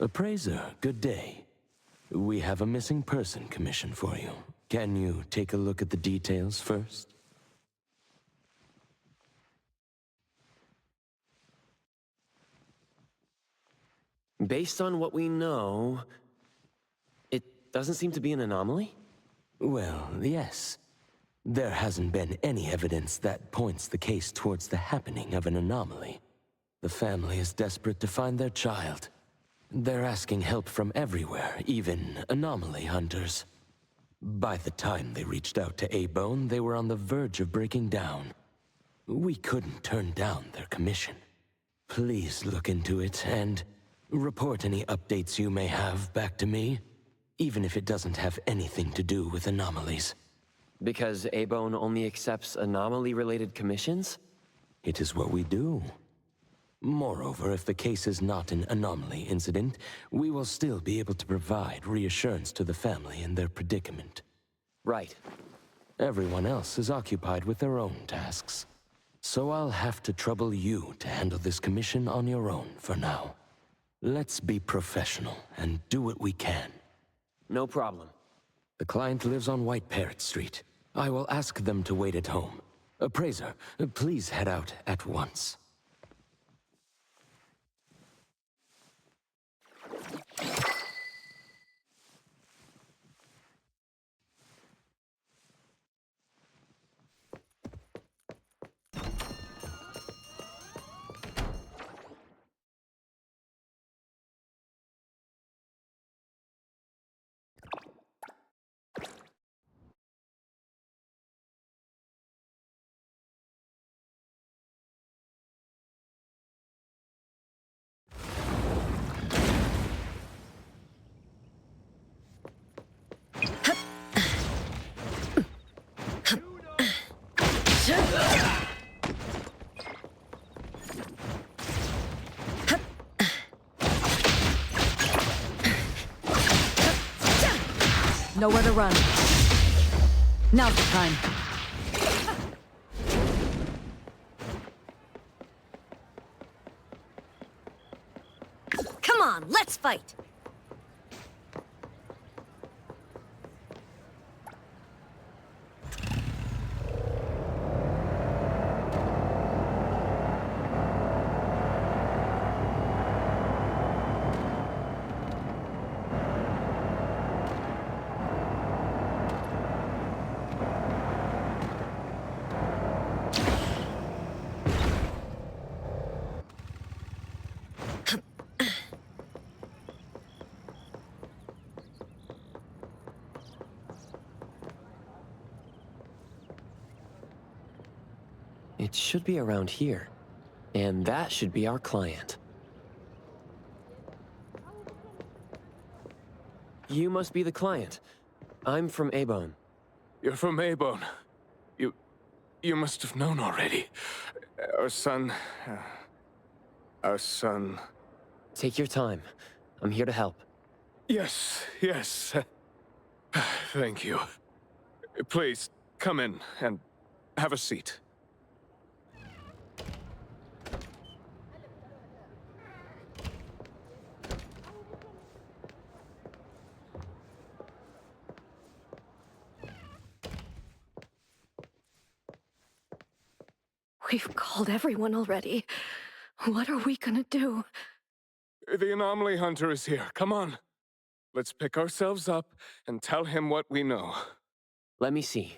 Appraiser, good day. We have a missing person commission for you. Can you take a look at the details first? Based on what we know, it doesn't seem to be an anomaly? Well, yes. There hasn't been any evidence that points the case towards the happening of an anomaly. The family is desperate to find their child. They're asking help from everywhere, even anomaly hunters. By the time they reached out to A-Bone, they were on the verge of breaking down. We couldn't turn down their commission. Please look into it and report any updates you may have back to me, even if it doesn't have anything to do with anomalies. Because A-Bone only accepts anomaly-related commissions? It is what we do. Moreover, if the case is not an anomaly incident, we will still be able to provide reassurance to the family in their predicament. Right. Everyone else is occupied with their own tasks. So I'll have to trouble you to handle this commission on your own for now. Let's be professional and do what we can. No problem. The client lives on White Parrot Street. I will ask them to wait at home. Appraiser, please head out at once. Nowhere to run. Now's the time. Come on, let's fight! It should be around here. And that should be our client. You must be the client. I'm from A-Bone. You're from A-Bone. You must have known already. Our son... Our son... Take your time. I'm here to help. Yes. Thank you. Please, come in and have a seat. We've called everyone already. What are we gonna do? The anomaly hunter is here. Come on. Let's pick ourselves up and tell him what we know. Let me see.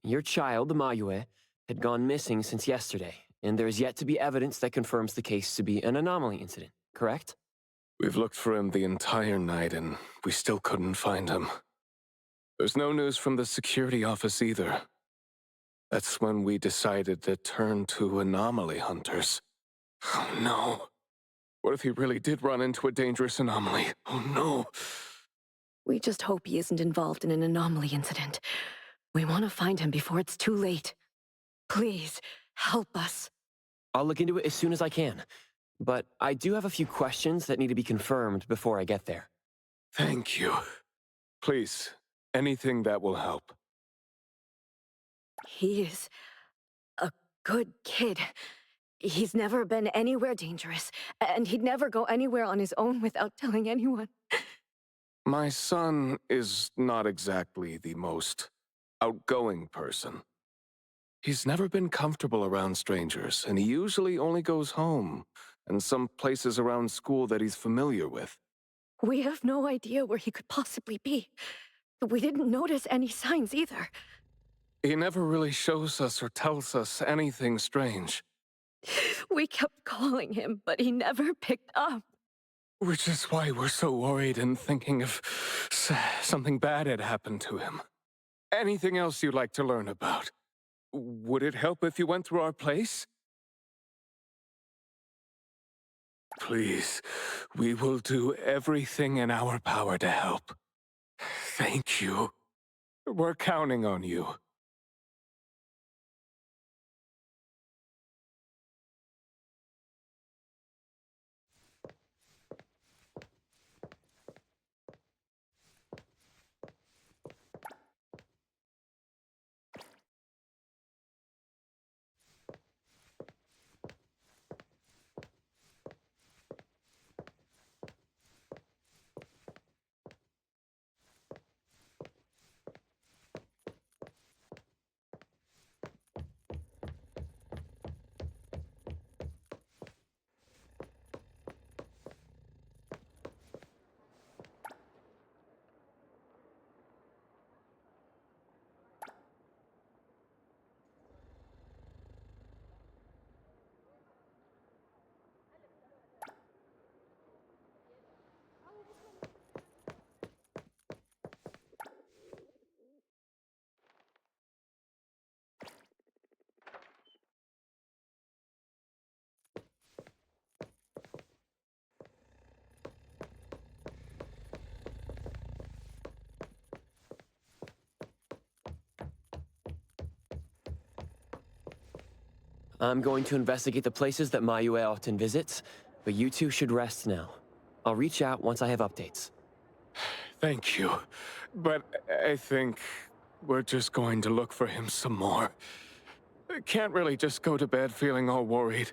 Your child, the Mayue, had gone missing since yesterday, and there's yet to be evidence that confirms the case to be an anomaly incident, correct? We've looked for him the entire night, and we still couldn't find him. There's no news from the security office either. That's when we decided to turn to anomaly hunters. Oh no. What if he really did run into a dangerous anomaly? Oh no. We just hope he isn't involved in an anomaly incident. We want to find him before it's too late. Please, help us. I'll look into it as soon as I can. But I do have a few questions that need to be confirmed before I get there. Thank you. Please, anything that will help. He is a good kid. He's never been anywhere dangerous, and he'd never go anywhere on his own without telling anyone. My son is not exactly the most outgoing person. He's never been comfortable around strangers, and he usually only goes home and some places around school that he's familiar with. We have no idea where he could possibly be. We didn't notice any signs either. He never really shows us or tells us anything strange. We kept calling him, but he never picked up. Which is why we're so worried and thinking of something bad had happened to him. Anything else you'd like to learn about? Would it help if you went through our place? Please, we will do everything in our power to help. Thank you. We're counting on you. I'm going to investigate the places that Mayue often visits, but you two should rest now. I'll reach out once I have updates. Thank you. But I think we're just going to look for him some more. I can't really just go to bed feeling all worried.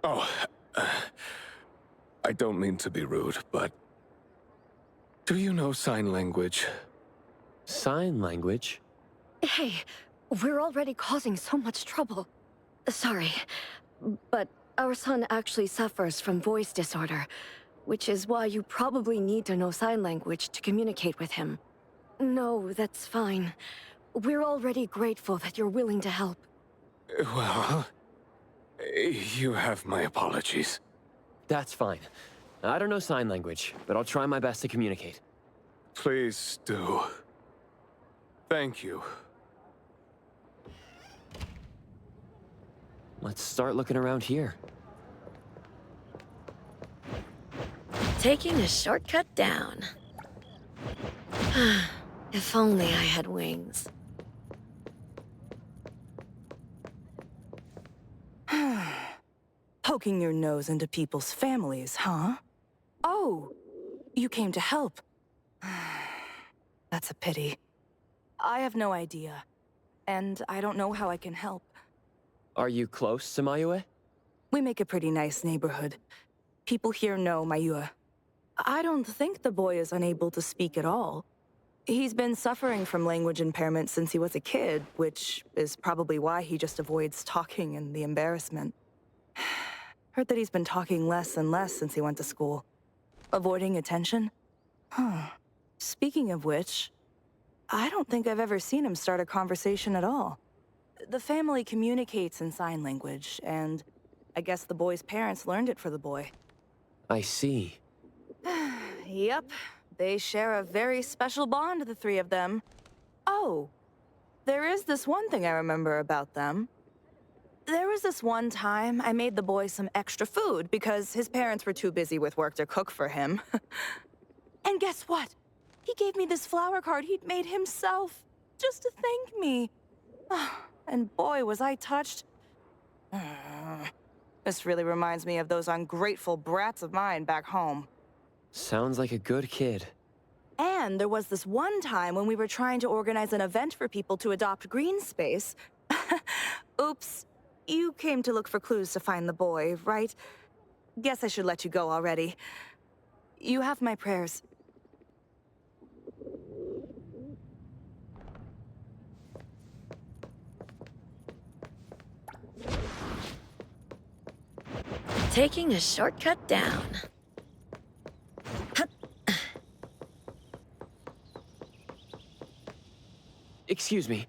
Oh, I don't mean to be rude, but do you know sign language? Sign language? Hey, we're already causing so much trouble. Sorry, but our son actually suffers from voice disorder, which is why you probably need to know sign language to communicate with him. No, that's fine. We're already grateful that you're willing to help. Well, you have my apologies. That's fine. I don't know sign language, but I'll try my best to communicate. Please do. Thank you. Let's start looking around here. Taking a shortcut down. If only I had wings. Poking your nose into people's families, huh? Oh, you came to help. That's a pity. I have no idea, and I don't know how I can help. Are you close to Mayue? We make a pretty nice neighborhood. People here know Mayue. I don't think the boy is unable to speak at all. He's been suffering from language impairment since he was a kid, which is probably why he just avoids talking and the embarrassment. Heard that he's been talking less and less since he went to school. Avoiding attention? Huh. Speaking of which, I don't think I've ever seen him start a conversation at all. The family communicates in sign language, and I guess the boy's parents learned it for the boy. I see. Yep, they share a very special bond, the three of them. Oh, there is this one thing I remember about them. There was this one time I made the boy some extra food because his parents were too busy with work to cook for him. And guess what? He gave me this flower card he'd made himself, just to thank me. And boy, was I touched. This really reminds me of those ungrateful brats of mine back home. Sounds like a good kid. And there was this one time when we were trying to organize an event for people to adopt green space. Oops. You came to look for clues to find the boy, right? Guess I should let you go already. You have my prayers. Taking a shortcut down. Excuse me.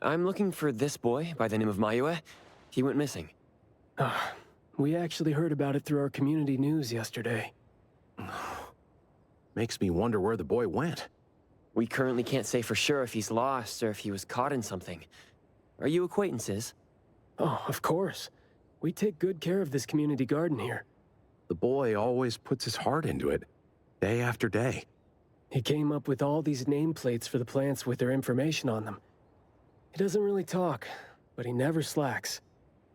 I'm looking for this boy by the name of Mayue. He went missing. We actually heard about it through our community news yesterday. Makes me wonder where the boy went. We currently can't say for sure if he's lost or if he was caught in something. Are you acquaintances? Oh, of course. We take good care of this community garden here. The boy always puts his heart into it, day after day. He came up with all these nameplates for the plants with their information on them. He doesn't really talk, but he never slacks.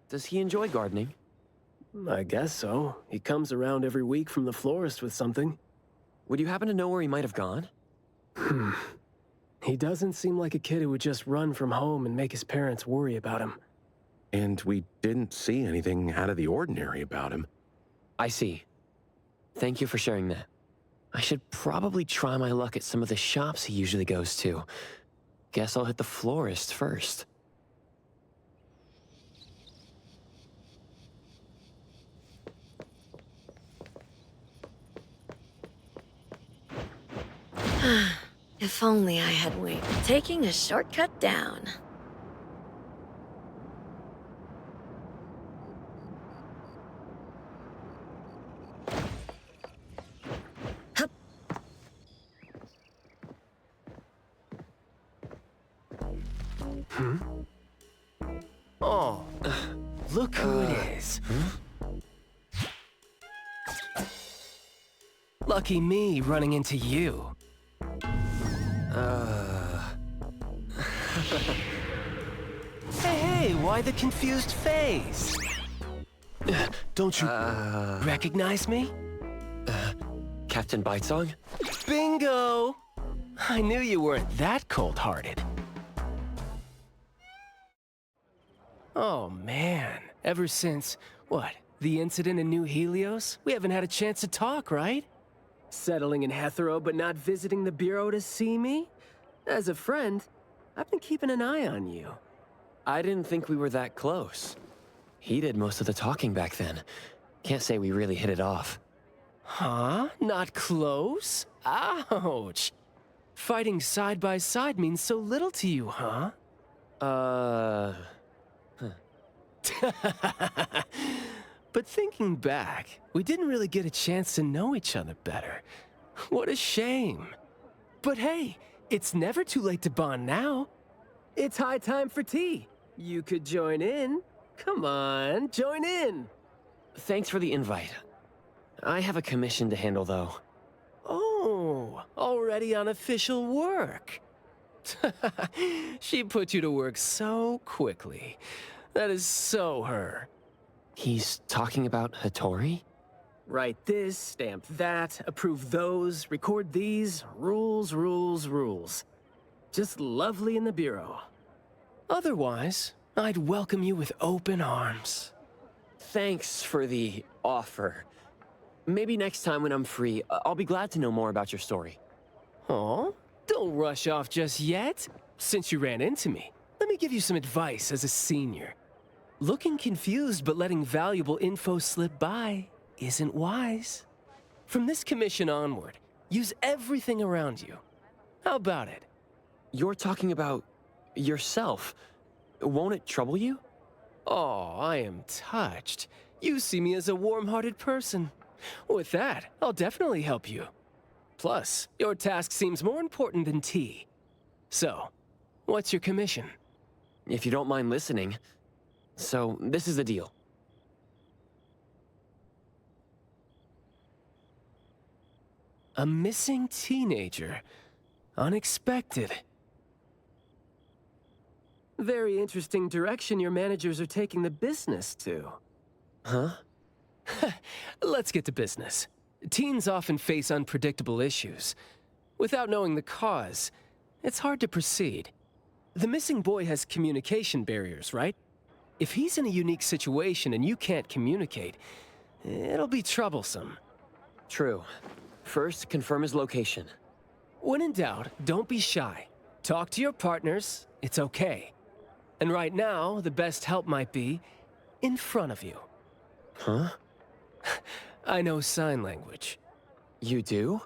Does he enjoy gardening? I guess so. He comes around every week from the florist with something. Would you happen to know where he might have gone? He doesn't seem like a kid who would just run from home and make his parents worry about him. And we didn't see anything out of the ordinary about him. I see. Thank you for sharing that. I should probably try my luck at some of the shops he usually goes to. Guess I'll hit the florist first. If only I had waited. Taking a shortcut down. Oh, look who it is. Lucky me running into you. Hey, why the confused face? Don't you recognize me? Captain Baicang? Bingo! I knew you weren't that cold-hearted. Oh, man. Ever since, what, the incident in New Helios? We haven't had a chance to talk, right? Settling in Hetero but not visiting the Bureau to see me? As a friend, I've been keeping an eye on you. I didn't think we were that close. He did most of the talking back then. Can't say we really hit it off. Huh? Not close? Ouch! Fighting side by side means so little to you, huh? But thinking back, we didn't really get a chance to know each other better. What a shame. But hey, it's never too late to bond now. It's high time for tea. You could join in. Come on, join in. Thanks for the invite. I have a commission to handle, though. Oh, already on official work. She put you to work so quickly. That is so her. He's talking about Hattori? Write this, stamp that, approve those, record these, rules, rules, rules. Just lovely in the Bureau. Otherwise, I'd welcome you with open arms. Thanks for the offer. Maybe next time when I'm free, I'll be glad to know more about your story. Oh, don't rush off just yet. Since you ran into me, let me give you some advice as a senior. Looking confused but letting valuable info slip by isn't wise. From this commission onward, use everything around you. How about it? You're talking about yourself. Won't it trouble you? Oh, I am touched. You see me as a warm-hearted person. With that, I'll definitely help you. Plus, your task seems more important than tea. So, what's your commission? If you don't mind listening. So, this is the deal. A missing teenager. Unexpected. Very interesting direction your managers are taking the business to. Huh? Let's get to business. Teens often face unpredictable issues. Without knowing the cause, it's hard to proceed. The missing boy has communication barriers, right? If he's in a unique situation and you can't communicate, it'll be troublesome. True. First, confirm his location. When in doubt, don't be shy. Talk to your partners, it's okay. And right now, the best help might be in front of you. Huh? I know sign language. You do?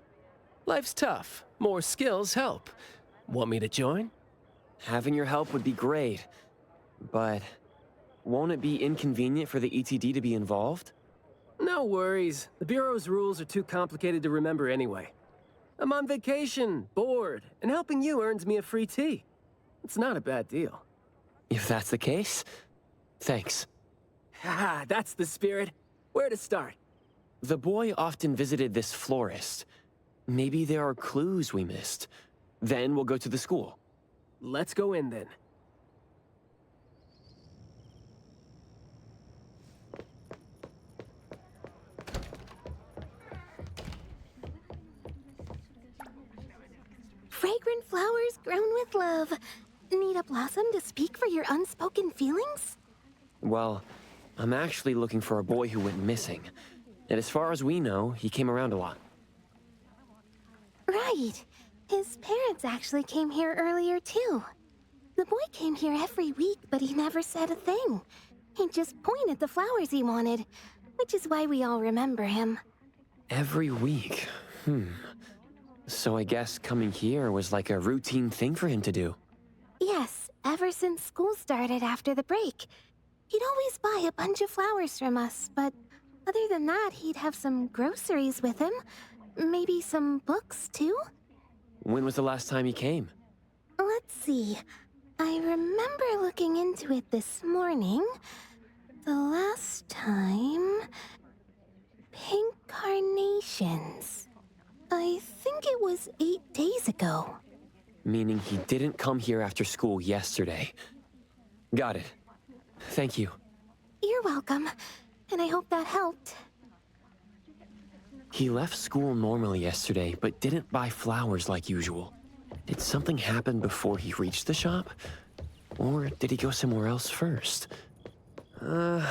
Life's tough. More skills help. Want me to join? Having your help would be great. But won't it be inconvenient for the ETD to be involved? No worries. The Bureau's rules are too complicated to remember anyway. I'm on vacation, bored, and helping you earns me a free tea. It's not a bad deal. If that's the case, thanks. Haha, that's the spirit. Where to start? The boy often visited this florist. Maybe there are clues we missed. Then we'll go to the school. Let's go in then. Fragrant flowers grown with love. Need a blossom to speak for your unspoken feelings? Well, I'm actually looking for a boy who went missing. And as far as we know, he came around a lot. Right. His parents actually came here earlier, too. The boy came here every week, but he never said a thing. He'd just point at the flowers he wanted, which is why we all remember him. Every week? So I guess coming here was like a routine thing for him to do. Yes, ever since school started after the break. He'd always buy a bunch of flowers from us, but other than that, he'd have some groceries with him. Maybe some books, too? When was the last time he came? Let's see. I remember looking into it this morning. The last time... Pink carnations. I think it was 8 days ago. Meaning he didn't come here after school yesterday. Got it. Thank you. You're welcome. And I hope that helped. He left school normally yesterday, but didn't buy flowers like usual. Did something happen before he reached the shop? Or did he go somewhere else first? I'm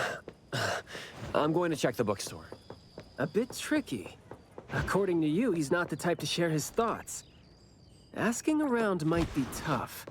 going to check the bookstore. A bit tricky. According to you, he's not the type to share his thoughts. Asking around might be tough.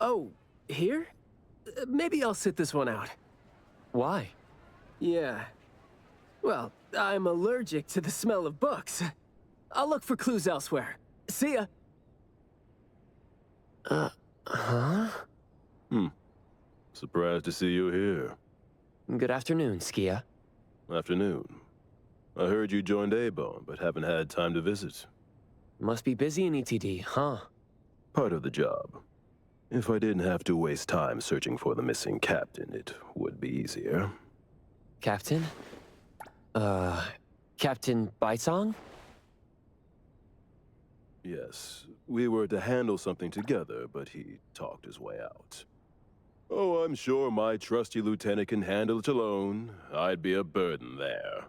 Oh, here? Maybe I'll sit this one out. Why? Yeah. Well, I'm allergic to the smell of books. I'll look for clues elsewhere. See ya. Huh? Surprised to see you here. Good afternoon, Skia. Afternoon. I heard you joined A-Bone, but haven't had time to visit. Must be busy in ETD, huh? Part of the job. If I didn't have to waste time searching for the missing captain, it would be easier. Captain? Captain Baicang? Yes, we were to handle something together, but he talked his way out. Oh, I'm sure my trusty lieutenant can handle it alone. I'd be a burden there.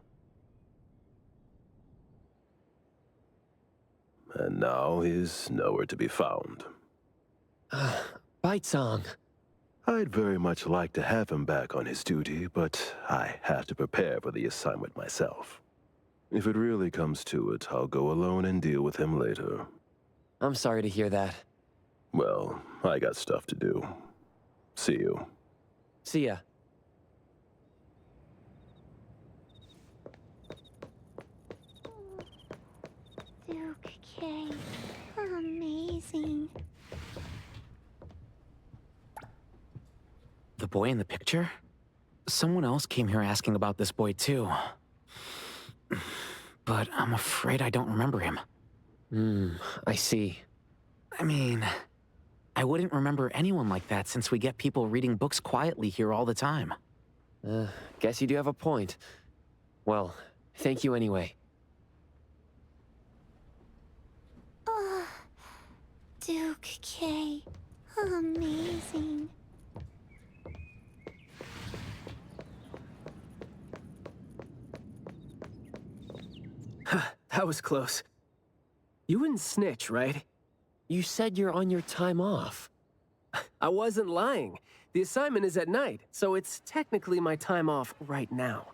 And now he's nowhere to be found. Baicang. I'd very much like to have him back on his duty, but I have to prepare for the assignment myself. If it really comes to it, I'll go alone and deal with him later. I'm sorry to hear that. Well, I got stuff to do. See you. See ya. Duke K. Amazing. The boy in the picture? Someone else came here asking about this boy too. But I'm afraid I don't remember him. I see. I mean, I wouldn't remember anyone like that since we get people reading books quietly here all the time. Guess you do have a point. Well, thank you anyway. Oh, Duke K. Amazing. That was close. You wouldn't snitch, right? You said you're on your time off. I wasn't lying. The assignment is at night, so it's technically my time off right now.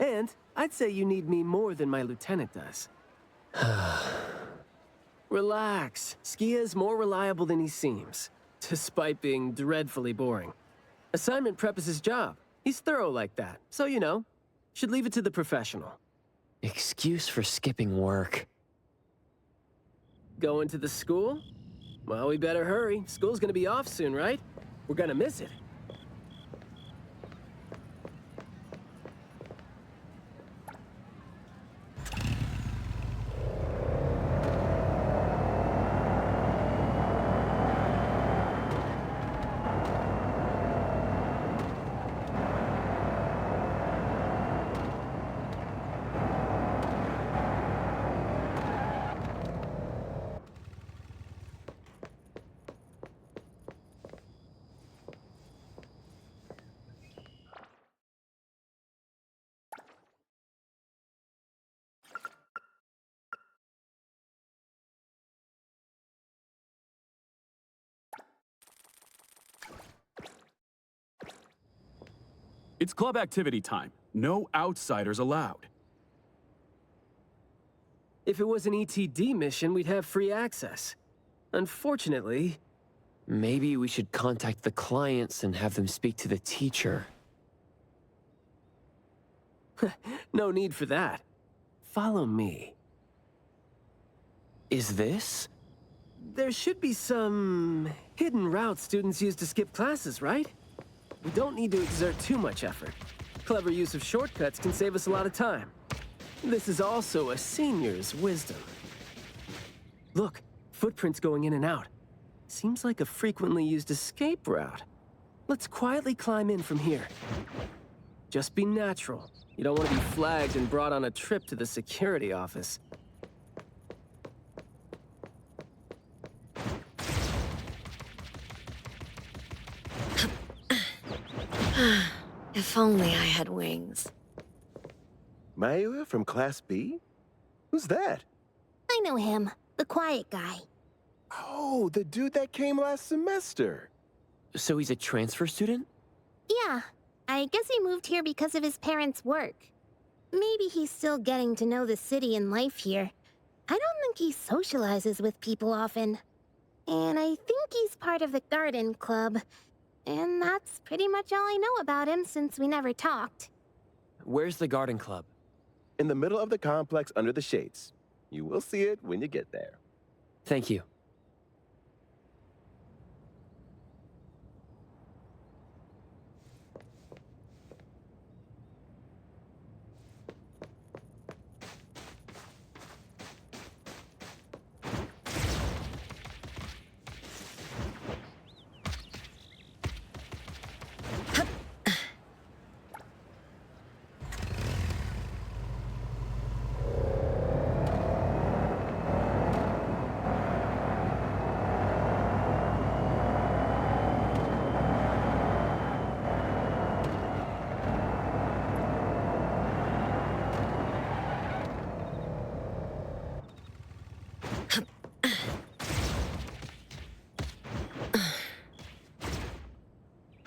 And I'd say you need me more than my lieutenant does. Relax. Skia is more reliable than he seems, despite being dreadfully boring. Assignment prep is his job. He's thorough like that, so you know, should leave it to the professional. Excuse for skipping work. Going to the school? Well, we better hurry. School's gonna be off soon, right? We're gonna miss it. It's club activity time. No outsiders allowed. If it was an ETD mission, we'd have free access. Unfortunately... Maybe we should contact the clients and have them speak to the teacher. No need for that. Follow me. Is this? There should be some hidden routes students use to skip classes, right? We don't need to exert too much effort. Clever use of shortcuts can save us a lot of time. This is also a senior's wisdom. Look, footprints going in and out. Seems like a frequently used escape route. Let's quietly climb in from here. Just be natural. You don't want to be flagged and brought on a trip to the security office. If only I had wings. Mayua from Class B? Who's that? I know him, the quiet guy. Oh, the dude that came last semester. So he's a transfer student? Yeah, I guess he moved here because of his parents' work. Maybe he's still getting to know the city and life here. I don't think he socializes with people often. And I think he's part of the garden club. And that's pretty much all I know about him since we never talked. Where's the garden club? In the middle of the complex under the shades. You will see it when you get there. Thank you.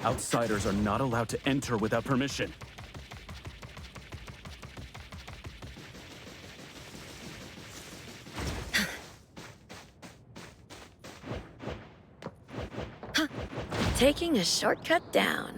Outsiders are not allowed to enter without permission. Taking a shortcut down.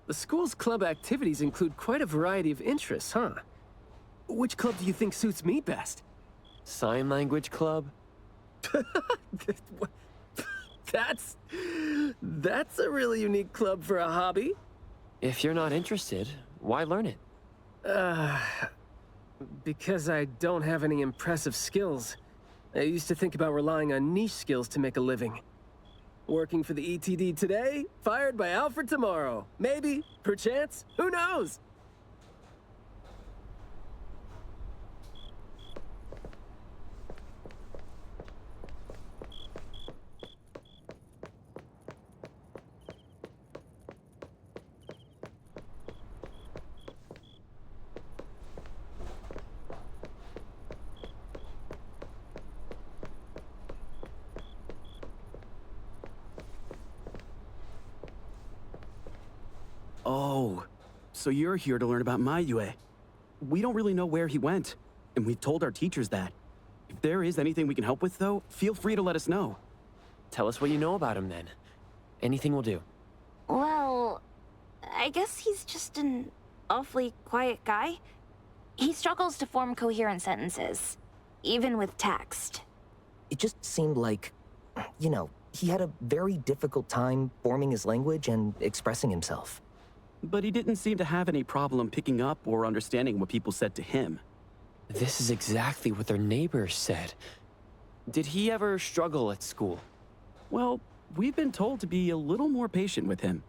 The school's club activities include quite a variety of interests, huh? Which club do you think suits me best? Sign language club? That's a really unique club for a hobby. If you're not interested, why learn it? Because I don't have any impressive skills. I used to think about relying on niche skills to make a living. Working for the ETD today, fired by Alfred tomorrow. Maybe, perchance, who knows? Oh, so you're here to learn about Mayue. We don't really know where he went, and we've told our teachers that. If there is anything we can help with, though, feel free to let us know. Tell us what you know about him, then. Anything will do. Well, I guess he's just an awfully quiet guy. He struggles to form coherent sentences, even with text. It just seemed like, you know, he had a very difficult time forming his language and expressing himself. But he didn't seem to have any problem picking up or understanding what people said to him. This is exactly what their neighbors said. Did he ever struggle at school? Well, we've been told to be a little more patient with him.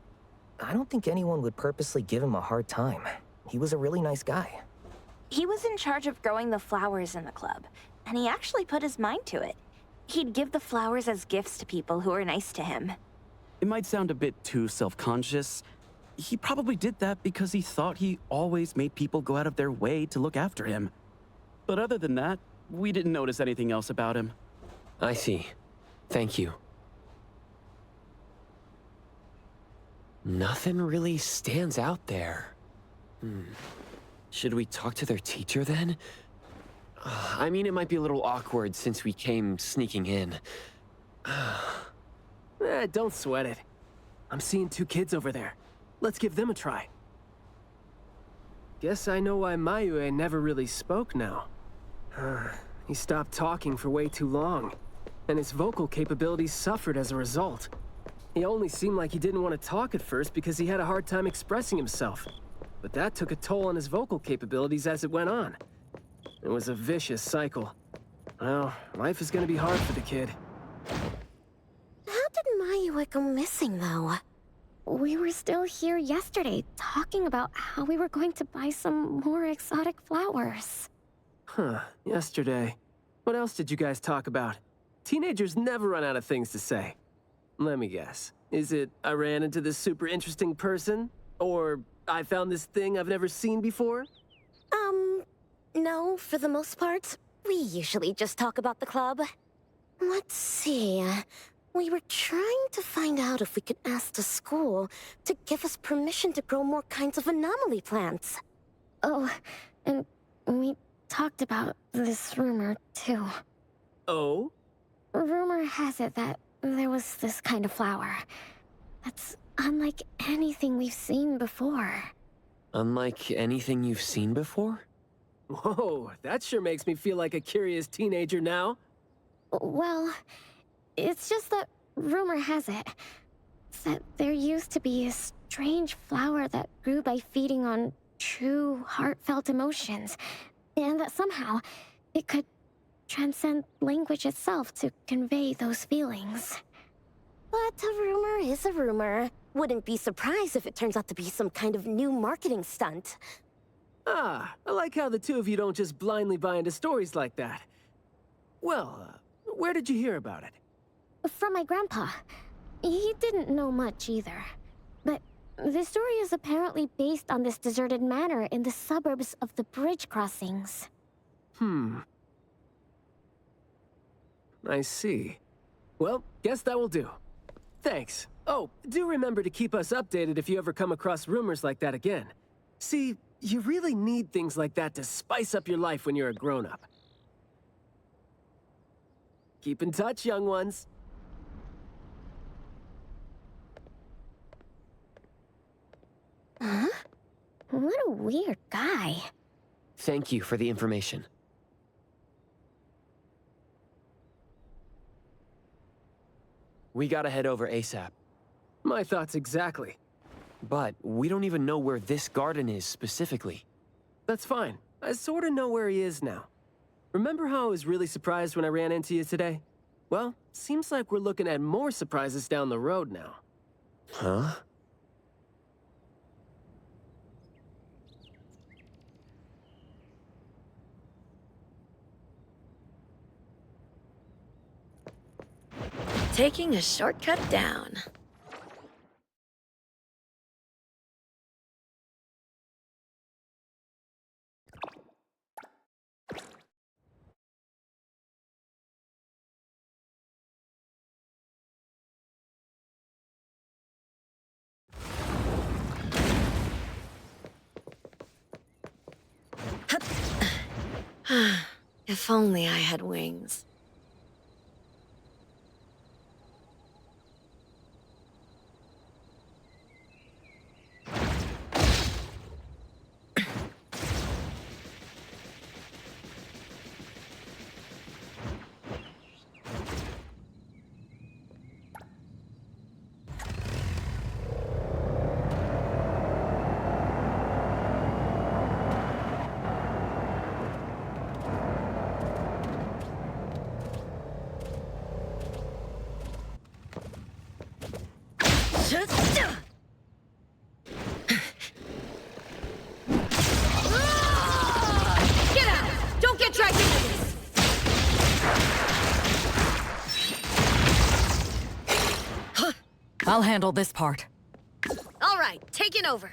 I don't think anyone would purposely give him a hard time. He was a really nice guy. He was in charge of growing the flowers in the club, and he actually put his mind to it. He'd give the flowers as gifts to people who were nice to him. It might sound a bit too self-conscious. He probably did that because he thought he always made people go out of their way to look after him. But other than that, we didn't notice anything else about him. I see. Thank you. Nothing really stands out there. Should we talk to their teacher, then? I mean, it might be a little awkward since we came sneaking in. Don't sweat it. I'm seeing 2 kids over there. Let's give them a try. Guess I know why Mayue never really spoke now. He stopped talking for way too long, and his vocal capabilities suffered as a result. He only seemed like he didn't want to talk at first because he had a hard time expressing himself. But that took a toll on his vocal capabilities as it went on. It was a vicious cycle. Well, life is gonna be hard for the kid. How did Mayue go missing, though? We were still here yesterday, talking about how we were going to buy some more exotic flowers. Yesterday. What else did you guys talk about? Teenagers never run out of things to say. Let me guess. Is it, I ran into this super interesting person? Or, I found this thing I've never seen before? No, for the most part. We usually just talk about the club. Let's see. We were trying to find out if we could ask the school to give us permission to grow more kinds of anomaly plants. Oh, and we talked about this rumor, too. Oh? Rumor has it that there was this kind of flower that's unlike anything we've seen before. Unlike anything you've seen before? Whoa, that sure makes me feel like a curious teenager now. Well, it's just that rumor has it that there used to be a strange flower that grew by feeding on true, heartfelt emotions, and that somehow it could transcend language itself to convey those feelings. But a rumor is a rumor. Wouldn't be surprised if it turns out to be some kind of new marketing stunt. I like how the 2 of you don't just blindly buy into stories like that. Well, where did you hear about it? From my grandpa. He didn't know much either. But the story is apparently based on this deserted manor in the suburbs of the bridge crossings. I see. Well, guess that will do. Thanks. Oh, do remember to keep us updated if you ever come across rumors like that again. See, you really need things like that to spice up your life when you're a grown-up. Keep in touch, young ones. Huh? What a weird guy. Thank you for the information. We gotta head over ASAP. My thoughts exactly. But we don't even know where this garden is specifically. That's fine. I sort of know where he is now. Remember how I was really surprised when I ran into you today? Well, seems like we're looking at more surprises down the road now. Huh? Taking a shortcut down. If only I had wings. Get out! Don't get dragged into this! I'll handle this part. All right, taking over.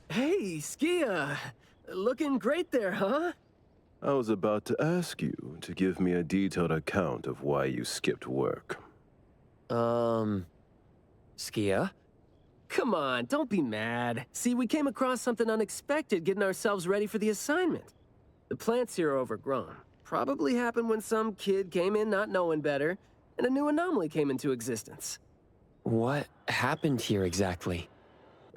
Hey, Skia. Looking great there, huh? I was about to ask you to give me a detailed account of why you skipped work. Skia? Come on, don't be mad. See, we came across something unexpected getting ourselves ready for the assignment. The plants here are overgrown. Probably happened when some kid came in not knowing better, and a new anomaly came into existence. What happened here exactly?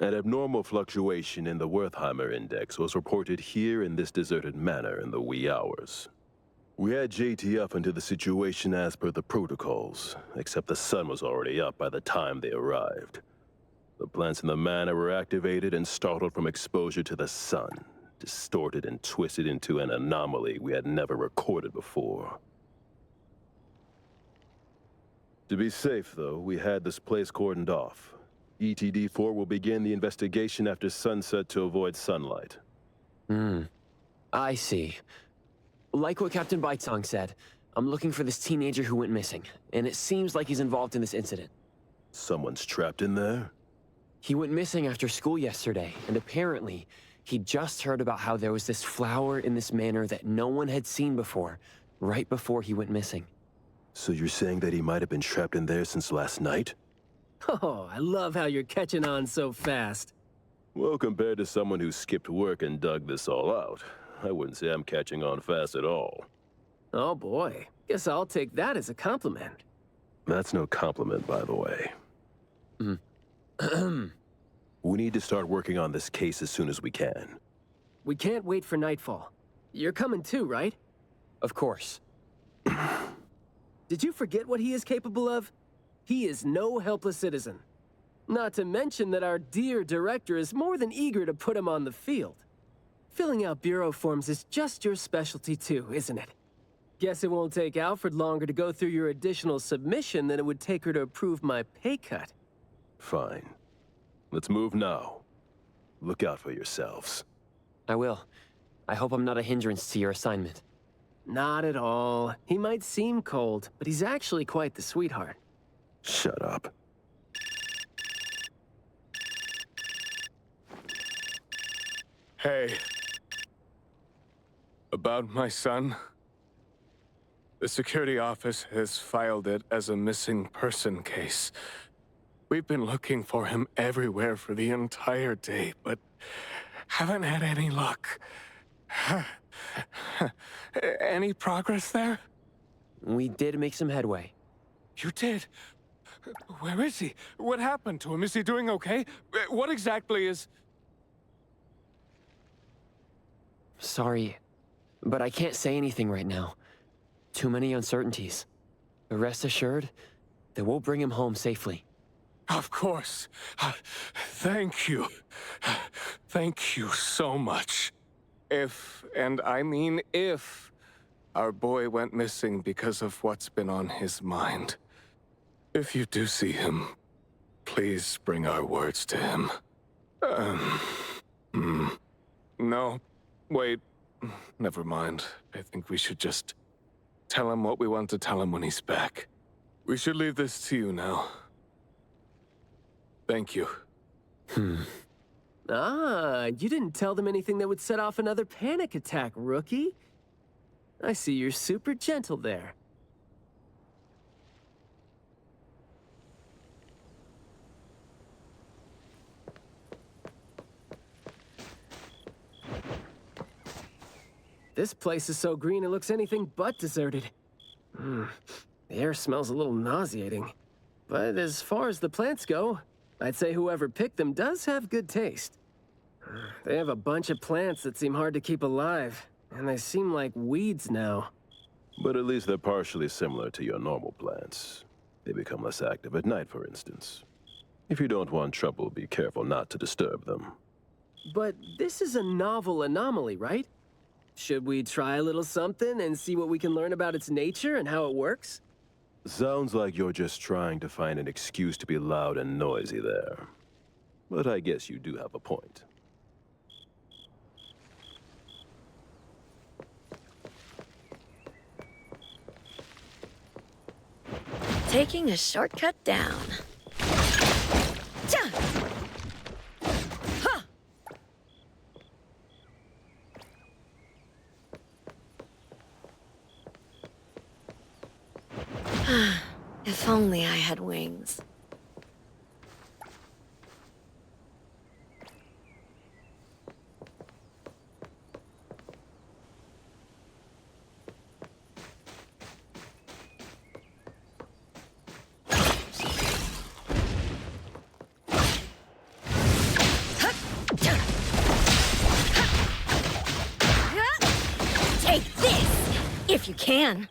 An abnormal fluctuation in the Wertheimer index was reported here in this deserted manor in the wee hours. We had JT up into the situation as per the protocols, except the sun was already up by the time they arrived. The plants in the manor were activated and startled from exposure to the sun, distorted and twisted into an anomaly we had never recorded before. To be safe, though, we had this place cordoned off. ETD-4 will begin the investigation after sunset to avoid sunlight. I see. Like what Captain Baicang said, I'm looking for this teenager who went missing, and it seems like he's involved in this incident. Someone's trapped in there? He went missing after school yesterday, and apparently, he just heard about how there was this flower in this manor that no one had seen before, right before he went missing. So you're saying that he might have been trapped in there since last night? Oh, I love how you're catching on so fast. Well, compared to someone who skipped work and dug this all out, I wouldn't say I'm catching on fast at all. Oh boy, guess I'll take that as a compliment. That's no compliment, by the way. We need to start working on this case as soon as we can. We can't wait for nightfall. You're coming too, right? Of course. Did you forget what he is capable of? He is no helpless citizen. Not to mention that our dear director is more than eager to put him on the field. Filling out bureau forms is just your specialty too, isn't it? Guess it won't take Alfred longer to go through your additional submission than it would take her to approve my pay cut. Fine. Let's move now. Look out for yourselves. I will. I hope I'm not a hindrance to your assignment. Not at all. He might seem cold, but he's actually quite the sweetheart. Shut up. Hey. About my son? The security office has filed it as a missing person case. We've been looking for him everywhere for the entire day, but haven't had any luck. Any progress there? We did make some headway. You did? Where is he? What happened to him? Is he doing okay? What exactly is... Sorry, but I can't say anything right now. Too many uncertainties. But rest assured that we'll bring him home safely. Of course. Thank you. Thank you so much. If, and I mean if, our boy went missing because of what's been on his mind. If you do see him, please bring our words to him. No, wait. Never mind. I think we should just tell him what we want to tell him when he's back. We should leave this to you now. Thank you. Ah, you didn't tell them anything that would set off another panic attack, rookie. I see you're super gentle there. This place is so green it looks anything but deserted. The air smells a little nauseating. But as far as the plants go, I'd say whoever picked them does have good taste. They have a bunch of plants that seem hard to keep alive, and they seem like weeds now. But at least they're partially similar to your normal plants. They become less active at night, for instance. If you don't want trouble, be careful not to disturb them. But this is a novel anomaly, right? Should we try a little something and see what we can learn about its nature and how it works? Sounds like you're just trying to find an excuse to be loud and noisy there. But I guess you do have a point. Taking a shortcut down. Ja! If only I had wings. Take this, if you can.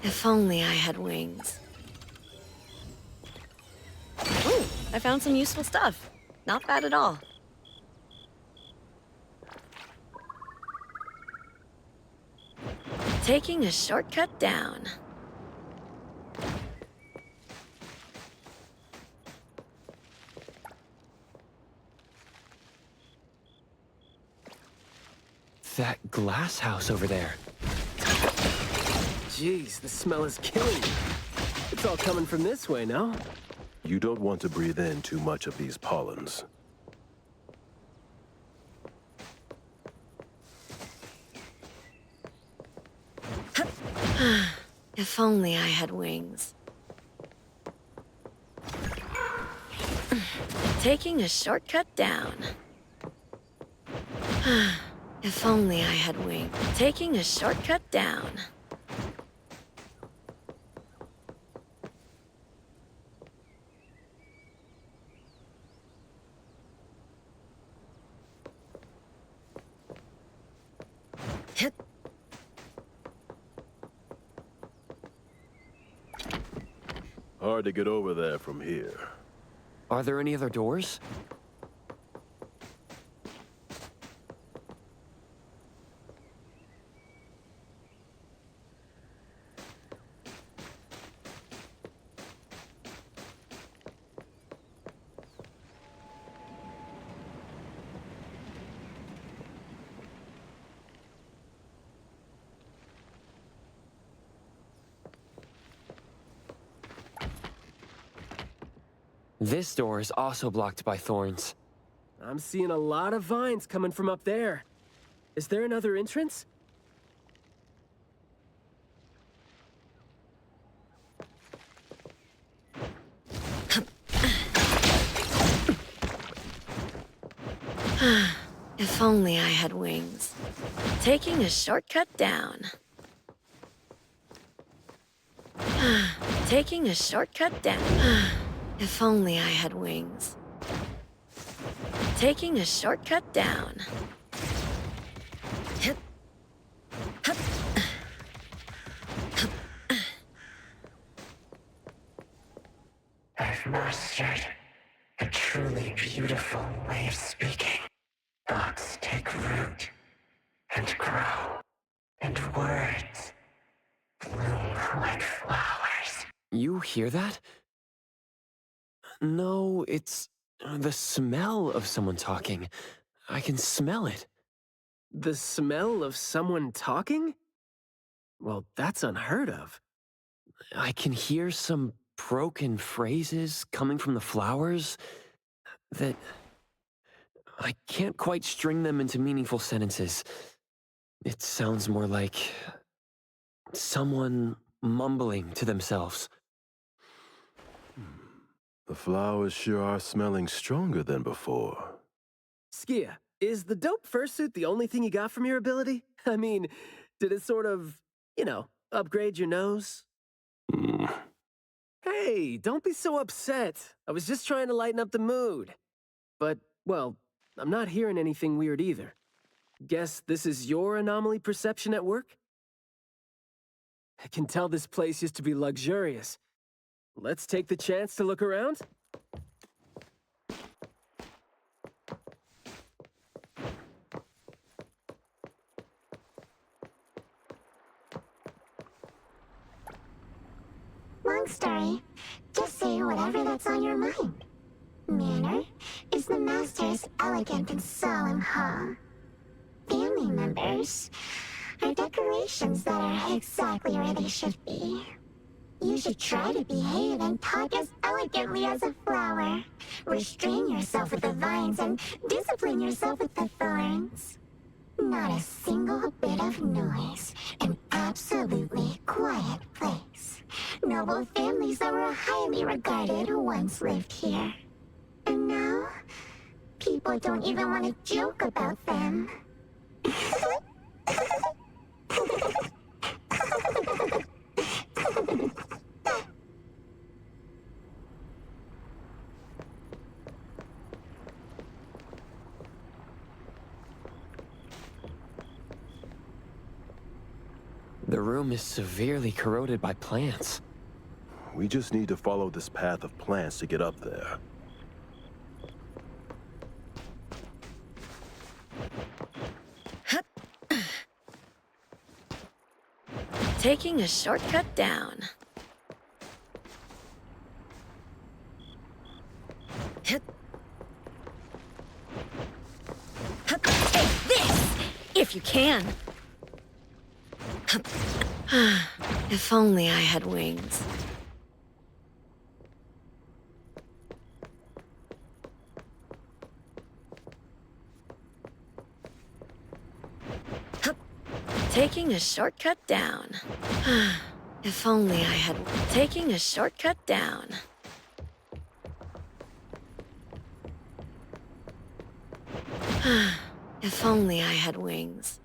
If only I had wings. Ooh, I found some useful stuff. Not bad at all. Taking a shortcut down. That glass house over there. Jeez, the smell is killing me. It's all coming from this way, no? You don't want to breathe in too much of these pollens. If only I had wings. Taking a shortcut down. If only I had wings. Taking a shortcut down. Hard to get over there from here. Are there any other doors? This door is also blocked by thorns. I'm seeing a lot of vines coming from up there. Is there another entrance? If only I had wings. Taking a shortcut down. Taking a shortcut down. If only I had wings. Taking a shortcut down. I've mastered a truly beautiful way of speaking. Thoughts take root and grow, and words bloom like flowers. You hear that? No, it's the smell of someone talking. I can smell it. The smell of someone talking? Well, that's unheard of. I can hear some broken phrases coming from the flowers that I can't quite string them into meaningful sentences. It sounds more like someone mumbling to themselves. The flowers sure are smelling stronger than before. Skia, is the dope fursuit the only thing you got from your ability? I mean, did it sort of, upgrade your nose? Hey, don't be so upset. I was just trying to lighten up the mood. But, well, I'm not hearing anything weird either. Guess this is your anomaly perception at work? I can tell this place used to be luxurious. Let's take the chance to look around. Long story. Just say whatever that's on your mind. Manner is the master's elegant and solemn hall. Family members are decorations that are exactly where they should be. You should try to behave and talk as elegantly as a flower. Restrain yourself with the vines and discipline yourself with the thorns. Not a single bit of noise. An absolutely quiet place. Noble families that were highly regarded once lived here. And now, people don't even want to joke about them. The room is severely corroded by plants. We just need to follow this path of plants to get up there. Taking a shortcut down. Take this! If you can. If only I had wings. Taking a shortcut down. If only I had... Taking a shortcut down. If only I had wings.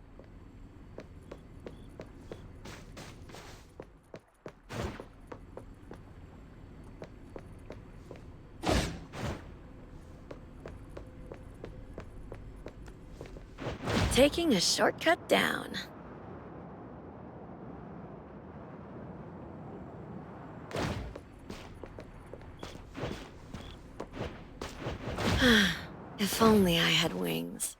Taking a shortcut down. If only I had wings.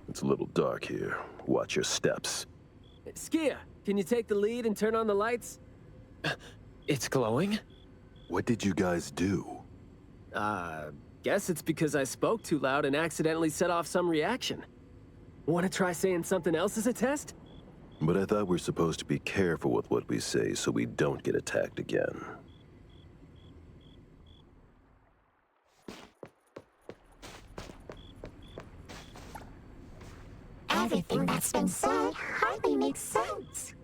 It's a little dark here. Watch your steps. Skia, can you take the lead and turn on the lights? It's glowing? What did you guys do? Guess it's because I spoke too loud and accidentally set off some reaction. Want to try saying something else as a test? But I thought we're supposed to be careful with what we say so we don't get attacked again. Everything that's been said hardly makes sense.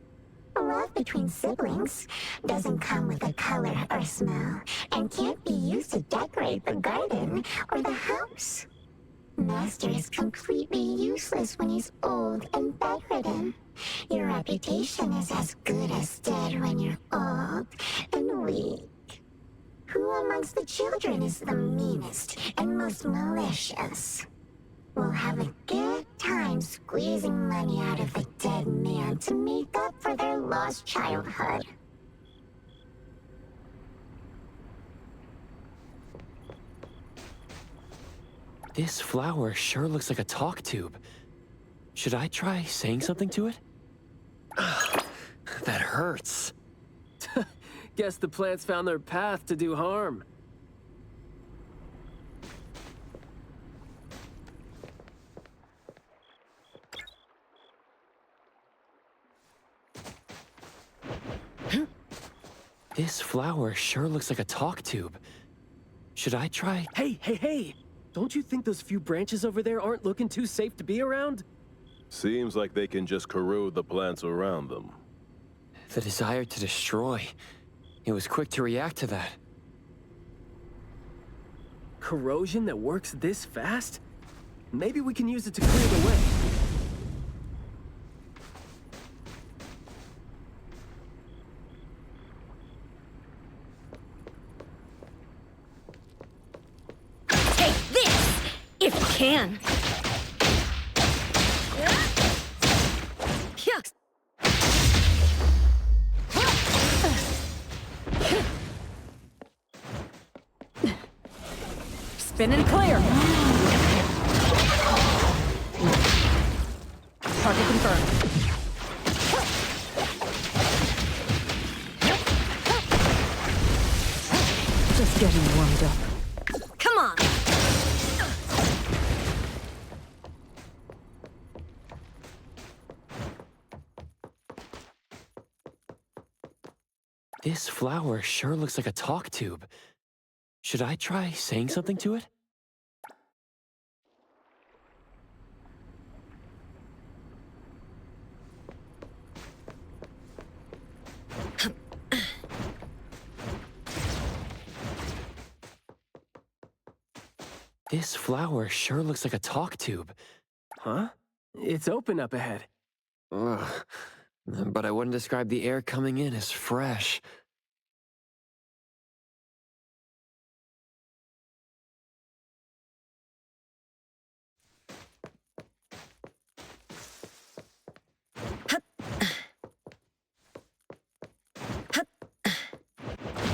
Love between siblings doesn't come with a color or smell and can't be used to decorate the garden or the house. Master is completely useless when he's old and bedridden. Your reputation is as good as dead when you're old and weak. Who amongst the children is the meanest and most malicious? We'll have a good time squeezing money out of a dead man to make up for their lost childhood. This flower sure looks like a talk tube. Should I try saying something to it? That hurts. Guess the plants found their path to do harm. This flower sure looks like a talk tube. Should I try? Hey! Don't you think those few branches over there aren't looking too safe to be around? Seems like they can just corrode the plants around them. The desire to destroy. It was quick to react to that. Corrosion that works this fast? Maybe we can use it to clear the way. If you can. Spin and clear. Target confirmed. Just getting warmed up. Come on. This flower sure looks like a talk tube. Should I try saying something to it? This flower sure looks like a talk tube. Huh? It's open up ahead. Ugh. But I wouldn't describe the air coming in as fresh.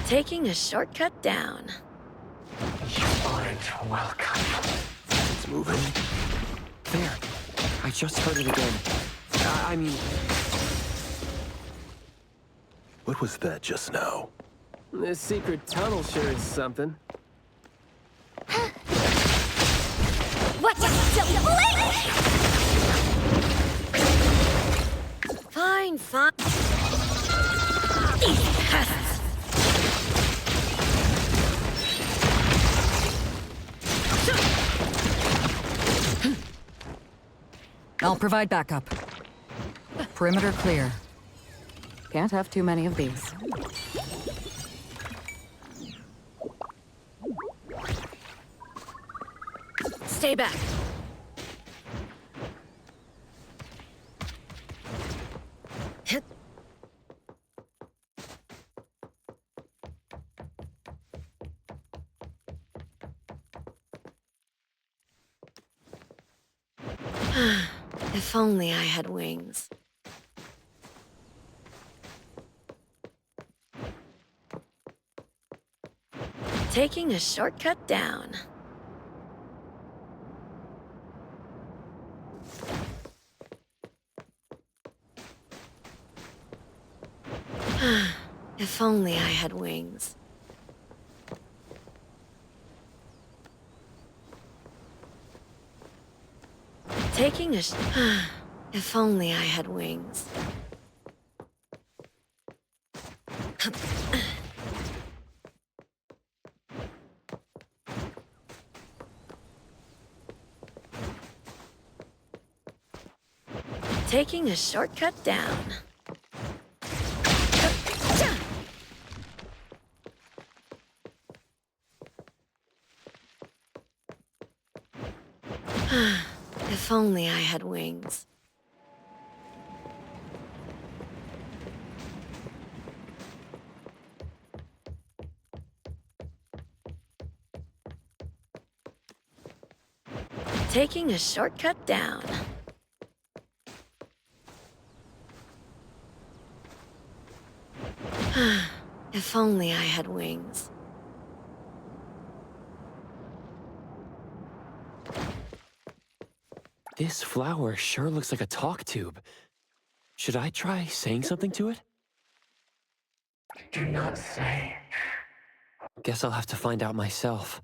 Taking a shortcut down. You aren't welcome. It's moving. There. I just heard it again. I mean... What was that just now? This secret tunnel sure is something. Watch out, silly bullet! Fine. These pests! I'll provide backup. Perimeter clear. Can't have too many of these. Stay back. If only I had wings. Taking a shortcut down. If only I had wings. Taking a if only I had wings. Taking a shortcut down. If only I had wings. Taking a shortcut down. If only I had wings. This flower sure looks like a talk tube. Should I try saying something to it? Do not say. Guess I'll have to find out myself.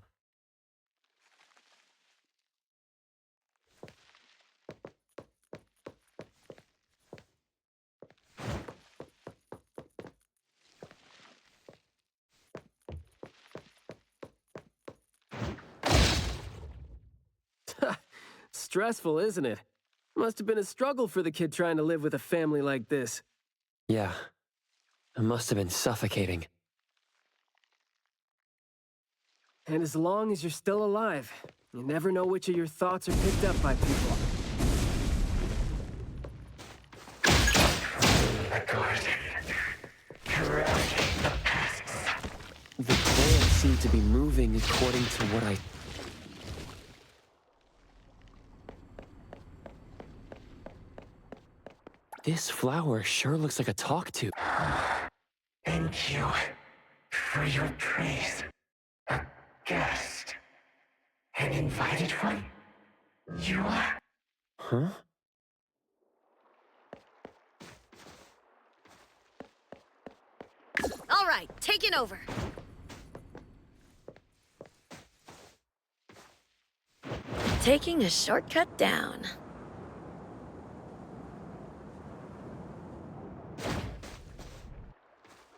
Stressful, isn't it? Must have been a struggle for the kid trying to live with a family like this. Yeah. It must have been suffocating. And as long as you're still alive, you never know which of your thoughts are picked up by people. The plants seem to be moving according to what I... This flower sure looks like a talk tube. Thank you for your praise. A guest. An invited one? You are? Huh? All right, taking over. Taking a shortcut down.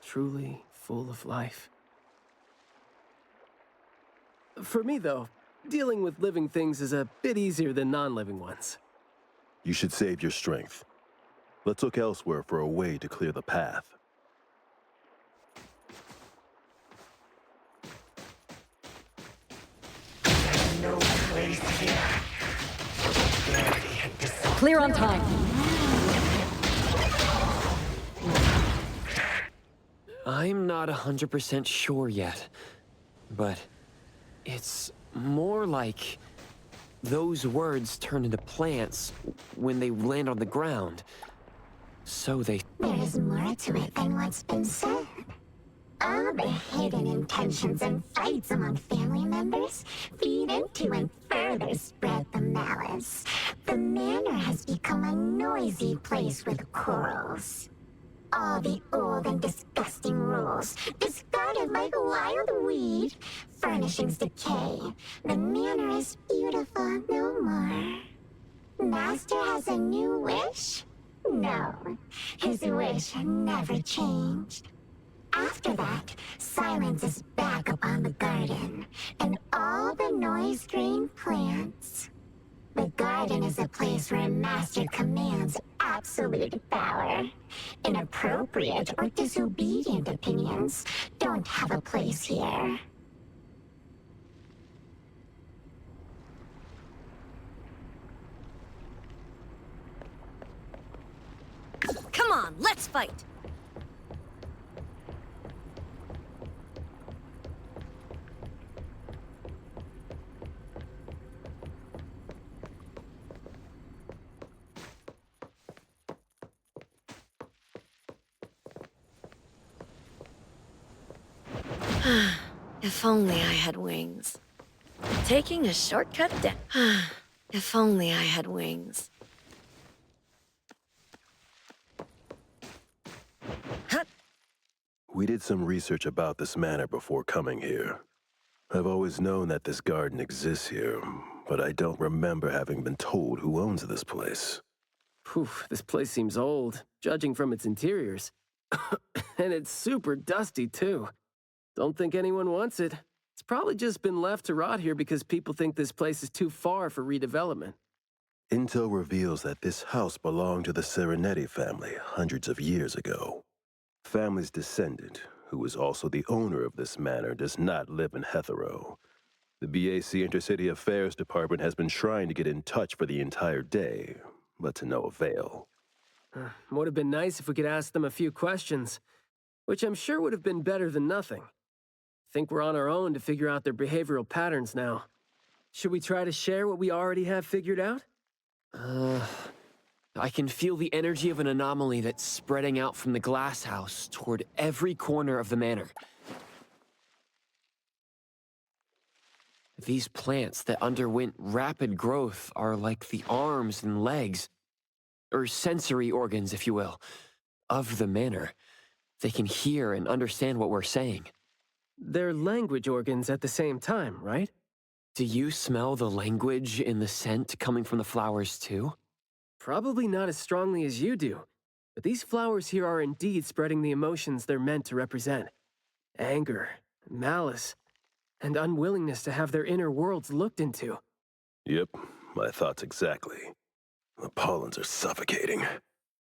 Truly full of life. For me, though, dealing with living things is a bit easier than non-living ones. You should save your strength. Let's look elsewhere for a way to clear the path. No place here. Clear on time. I'm not 100% sure yet, but it's more like those words turn into plants when they land on the ground. So they... There is more to it than what's been said. All the hidden intentions and fights among family members feed into and further spread the malice. The manor has become a noisy place with quarrels. All the old and disgusting rules, discarded like wild weed. Furnishings decay. The manor is beautiful no more. Master has a new wish? No, his wish never changed. After that, silence is back upon the garden, and all the noise-drained plants. The garden is a place where Master commands absolute power. Inappropriate or disobedient opinions don't have a place here. Come on, let's fight! If only I had wings. Taking a shortcut down. If only I had wings. We did some research about this manor before coming here. I've always known that this garden exists here, but I don't remember having been told who owns this place. Phew, this place seems old, judging from its interiors. And it's super dusty, too. Don't think anyone wants it. It's probably just been left to rot here because people think this place is too far for redevelopment. Intel reveals that this house belonged to the Serenetti family hundreds of years ago. Family's descendant, who is also the owner of this manor, does not live in Hetero. The BAC Intercity Affairs Department has been trying to get in touch for the entire day, but to no avail. Would have been nice if we could ask them a few questions, which I'm sure would have been better than nothing. Think we're on our own to figure out their behavioral patterns now. Should we try to share what we already have figured out? I can feel the energy of an anomaly that's spreading out from the glass house toward every corner of the manor. These plants that underwent rapid growth are like the arms and legs, or sensory organs, if you will, of the manor. They can hear and understand what we're saying. They're language organs at the same time, right? Do you smell the language in the scent coming from the flowers, too? Probably not as strongly as you do, but these flowers here are indeed spreading the emotions they're meant to represent. Anger, malice, and unwillingness to have their inner worlds looked into. Yep, my thoughts exactly. The pollens are suffocating.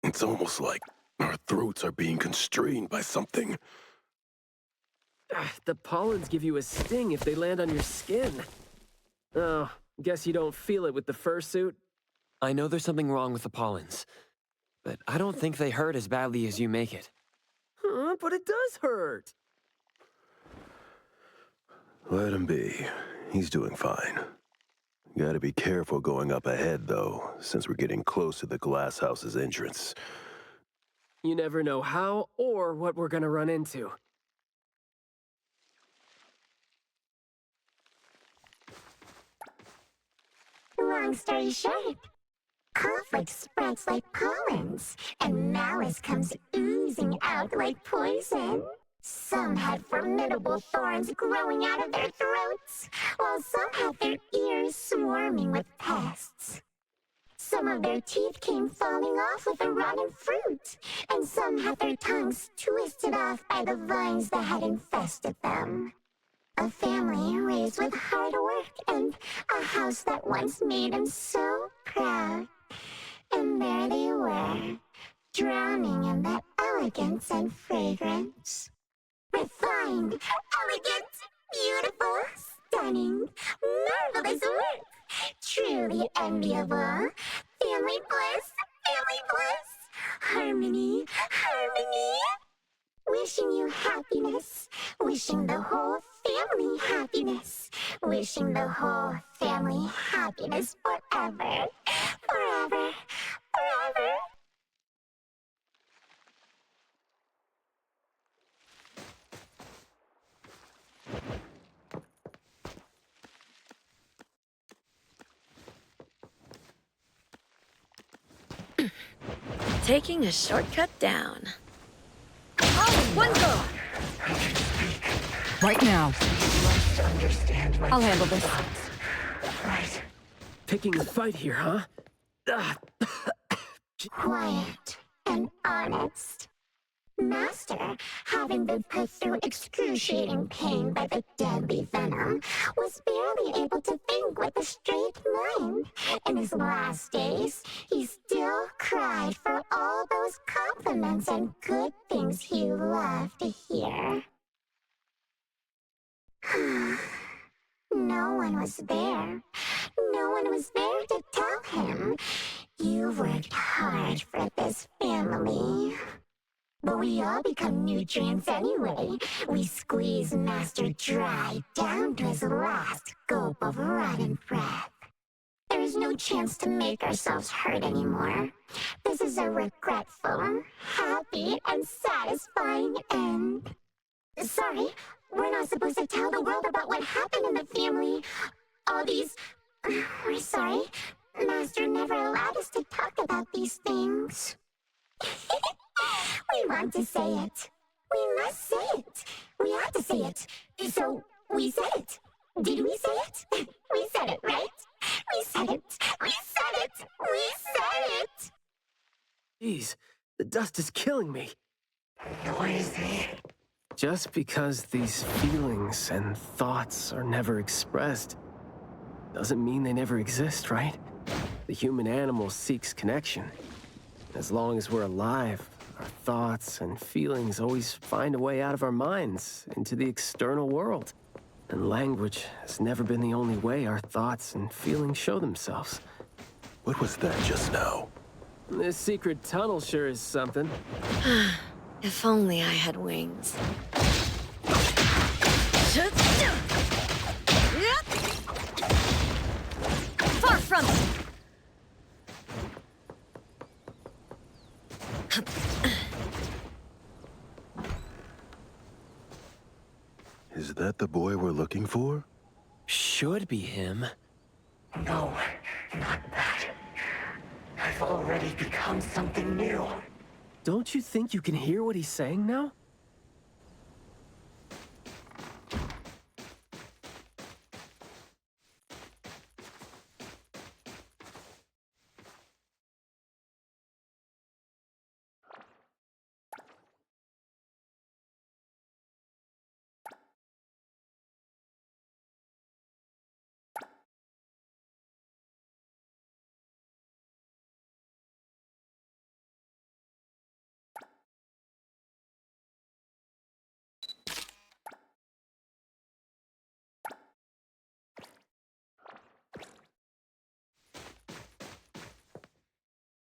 It's almost like our throats are being constrained by something. The pollens give you a sting if they land on your skin. Oh, guess you don't feel it with the fursuit? I know there's something wrong with the pollens, but I don't think they hurt as badly as you make it. But it does hurt. Let him be. He's doing fine. Gotta be careful going up ahead, though, since we're getting close to the glass house's entrance. You never know how or what we're gonna run into. Long story short, conflict spreads like pollens, and malice comes oozing out like poison. Some had formidable thorns growing out of their throats, while some had their ears swarming with pests. Some of their teeth came falling off with the rotten fruit, and some had their tongues twisted off by the vines that had infested them. A family raised with hard work and a house that once made them so proud. And there they were, drowning in that elegance and fragrance. Refined, elegant, beautiful, stunning, marvelous work. Truly enviable. Family bliss, family bliss. Harmony, harmony. Wishing you happiness. Wishing the whole family happiness. Wishing the whole family happiness forever. Forever. Forever. Taking a shortcut down. Oh, one go! Right now. I'll handle this. Right. Picking a fight here, huh? Quiet and honest. Master, having been put through excruciating pain by the deadly venom, was barely able to think with a straight mind. In his last days, he still cried for all those compliments and good things he loved to hear. No one was there. No one was there to tell him, "You worked hard for this family." But we all become nutrients anyway. We squeeze Master dry down to his last gulp of rotten breath. There is no chance to make ourselves hurt anymore. This is a regretful, happy, and satisfying end. Sorry, we're not supposed to tell the world about what happened in the family. All these... We're sorry. Master never allowed us to talk about these things. We want to say it. We must say it. We had to say it. So, we said it. Did we say it? We said it, right? We said it! We said it! We said it! Jeez, the dust is killing me. Noisy. Just because these feelings and thoughts are never expressed doesn't mean they never exist, right? The human animal seeks connection. As long as we're alive, our thoughts and feelings always find a way out of our minds into the external world. And language has never been the only way our thoughts and feelings show themselves. What was that just now? This secret tunnel sure is something. If only I had wings. Far from it! Is that the boy we're looking for? Should be him. No, not that. I've already become something new. Don't you think you can hear what he's saying now?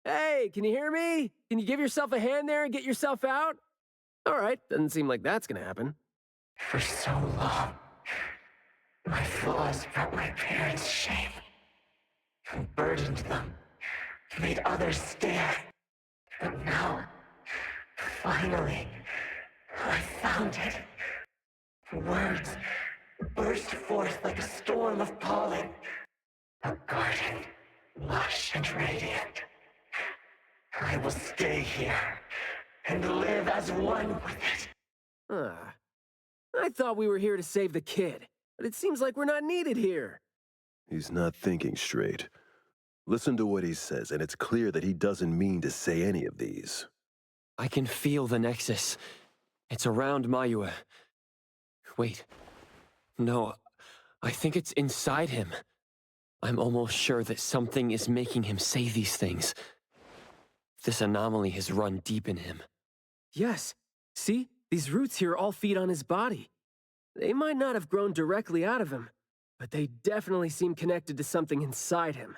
Hey, can you hear me? Can you give yourself a hand there and get yourself out? All right, doesn't seem like that's gonna happen. For so long, my flaws brought my parents shame, and burdened them, made others stare. But now, finally, I found it. Words burst forth like a storm of pollen. A garden, lush and radiant. I will stay here and live as one with it. I thought we were here to save the kid, but it seems like we're not needed here. He's not thinking straight. Listen to what he says, and it's clear that he doesn't mean to say any of these. I can feel the Nexus. It's around Mayue. Wait. No, I think it's inside him. I'm almost sure that something is making him say these things. This anomaly has run deep in him. Yes. See? These roots here all feed on his body. They might not have grown directly out of him, but they definitely seem connected to something inside him.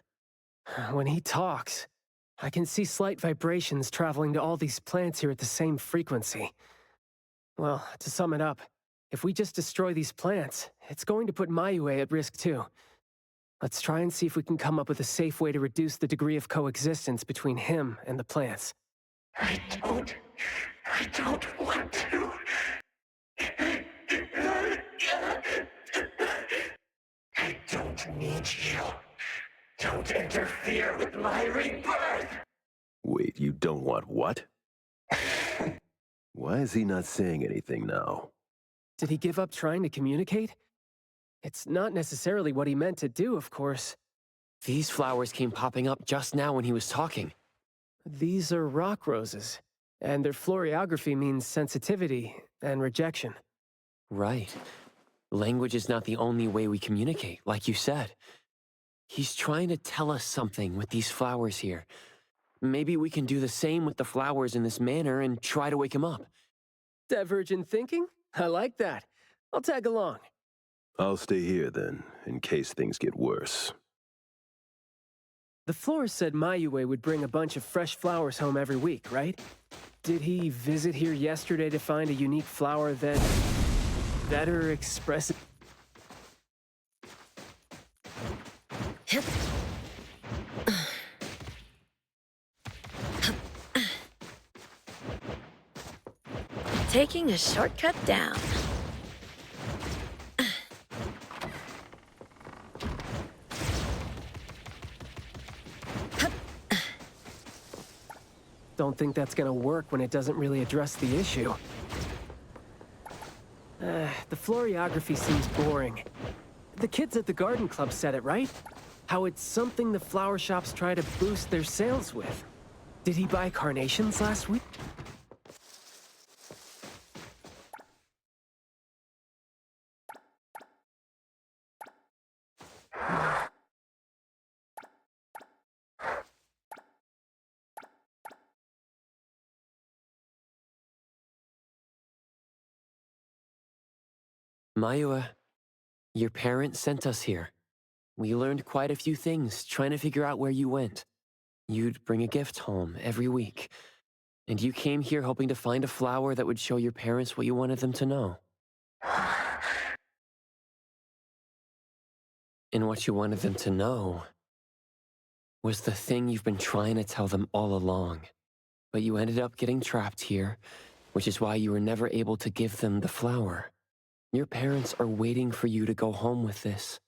When he talks, I can see slight vibrations traveling to all these plants here at the same frequency. Well, to sum it up, if we just destroy these plants, it's going to put Mayue at risk too. Let's try and see if we can come up with a safe way to reduce the degree of coexistence between him and the plants. I don't want to. I don't need you. Don't interfere with my rebirth. Wait, you don't want what? Why is he not saying anything now? Did he give up trying to communicate? It's not necessarily what he meant to do, of course. These flowers came popping up just now when he was talking. These are rock roses, and their florography means sensitivity and rejection. Right. Language is not the only way we communicate, like you said. He's trying to tell us something with these flowers here. Maybe we can do the same with the flowers in this manner and try to wake him up. Divergent thinking? I like that. I'll tag along. I'll stay here then, in case things get worse. The florist said Mayue would bring a bunch of fresh flowers home every week, right? Did he visit here yesterday to find a unique flower that better expresses... Taking a shortcut down. Don't think that's gonna work when it doesn't really address the issue. The florography seems boring. The kids at the garden club said it, right? How it's something the flower shops try to boost their sales with. Did he buy carnations last week? Mayua, your parents sent us here. We learned quite a few things trying to figure out where you went. You'd bring a gift home every week, and you came here hoping to find a flower that would show your parents what you wanted them to know. And what you wanted them to know was the thing you've been trying to tell them all along. But you ended up getting trapped here, which is why you were never able to give them the flower. Your parents are waiting for you to go home with this.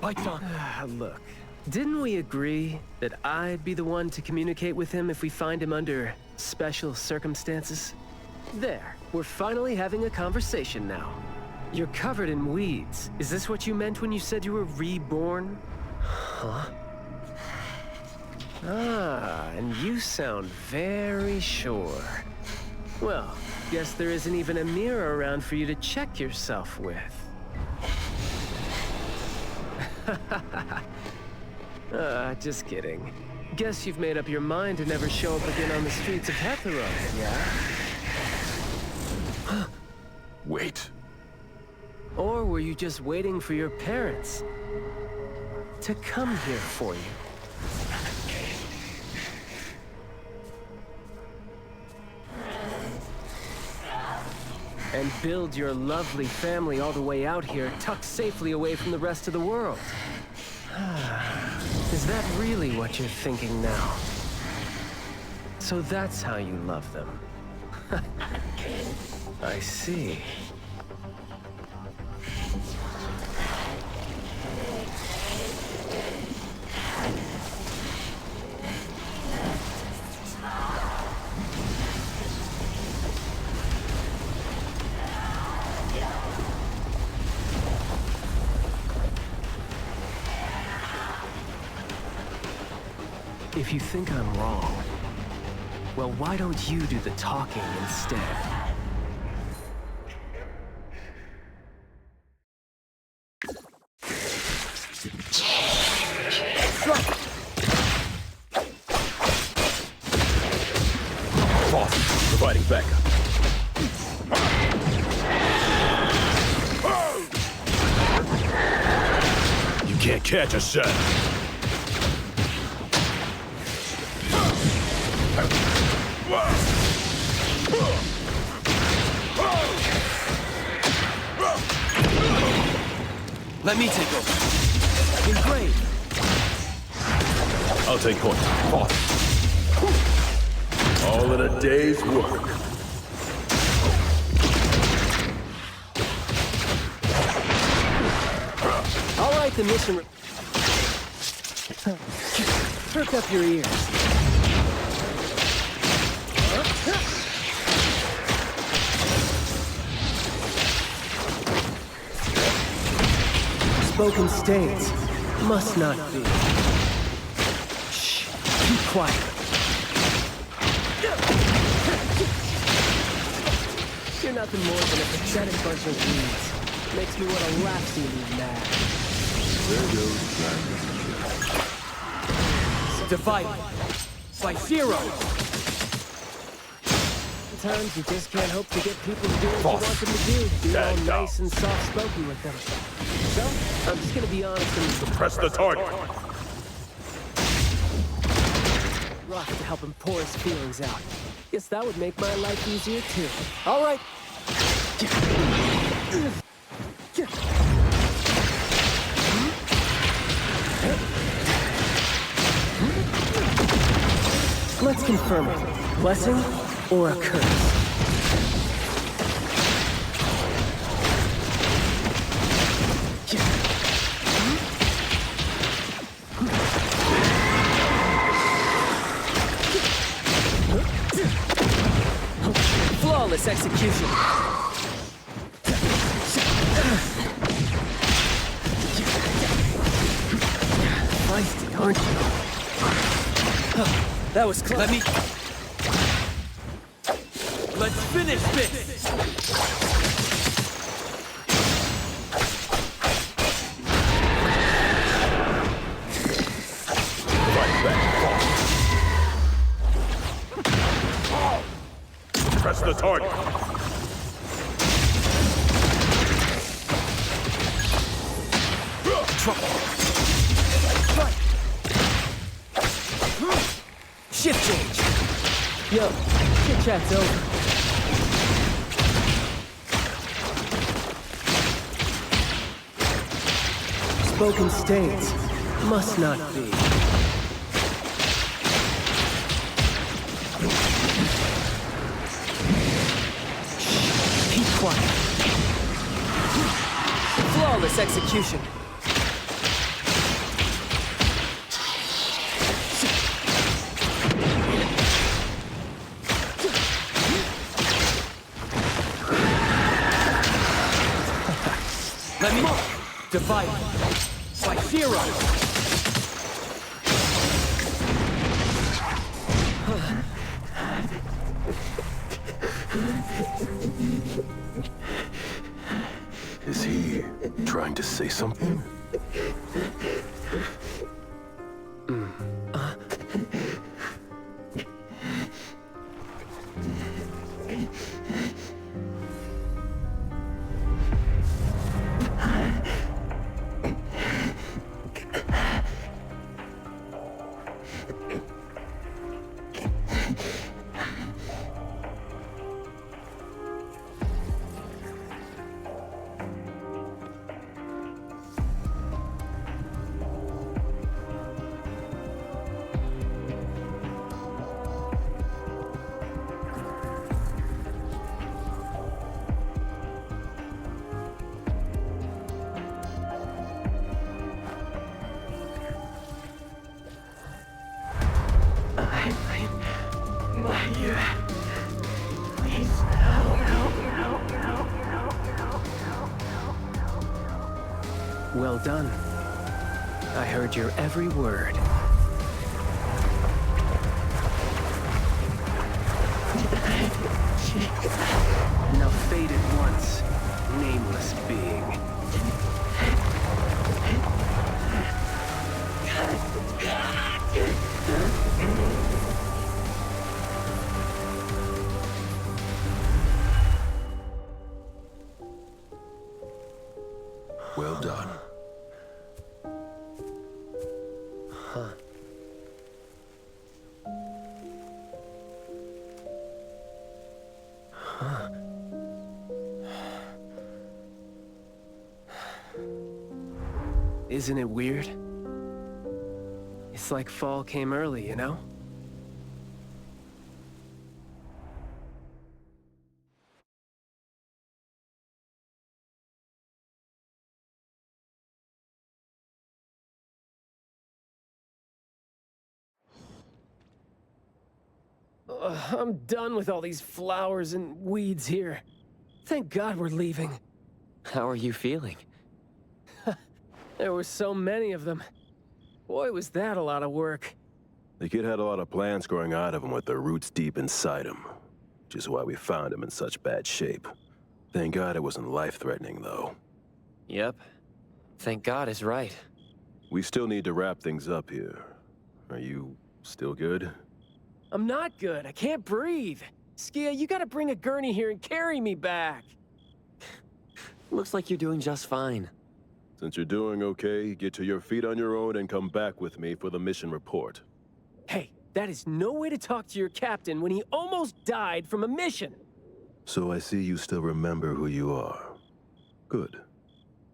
Baicang. Look, didn't we agree that I'd be the one to communicate with him if we find him under special circumstances? There, we're finally having a conversation now. You're covered in weeds. Is this what you meant when you said you were reborn? Huh? Ah, and you sound very sure. Well, guess there isn't even a mirror around for you to check yourself with. Just kidding. Guess you've made up your mind to never show up again on the streets of Hetero, yeah? Wait. Or were you just waiting for your parents to come here for you? And build your lovely family all the way out here, tucked safely away from the rest of the world. Is that really what you're thinking now? So that's how you love them. I see. If you think I'm wrong, well, why don't you do the talking instead? Boss, providing backup. You can't catch a shot. Let me take over. Engrave. I'll take point. Boss. All in a day's work. All right, the mission. Perk up your ears. Spoken states must not be. Shh, keep quiet. You're nothing more than a pathetic bunch of weeds. Makes me want to laugh seeing you mad. Divided by 0. Sometimes you just can't hope to get people to do what you want them to do. Be all nice and soft-spoken with them. So, I'm just gonna be honest and suppress the target. Rough to help him pour his feelings out. Guess that would make my life easier too. All right. Let's confirm it. Blessing or a curse? Flawless execution. Feisty, aren't you? That was close. Let's finish this! Fight back. Press the target. Shift change. Yo, chit-chat's over. Spoken states must not be. Be quiet. Flawless execution. Let me divide by 0. Is he trying to say something? Well done. I heard your every word. Now fade at once, nameless being. Well done. Huh. Huh. Isn't it weird? It's like fall came early, you know? I'm done with all these flowers and weeds here. Thank God we're leaving. How are you feeling? There were so many of them. Boy, was that a lot of work. The kid had a lot of plants growing out of him with their roots deep inside him, which is why we found him in such bad shape. Thank God it wasn't life-threatening, though. Yep. Thank God is right. We still need to wrap things up here. Are you still good? I'm not good. I can't breathe. Skia, you gotta bring a gurney here and carry me back. Looks like you're doing just fine. Since you're doing okay, get to your feet on your own and come back with me for the mission report. Hey, that is no way to talk to your captain when he almost died from a mission. So I see you still remember who you are. Good.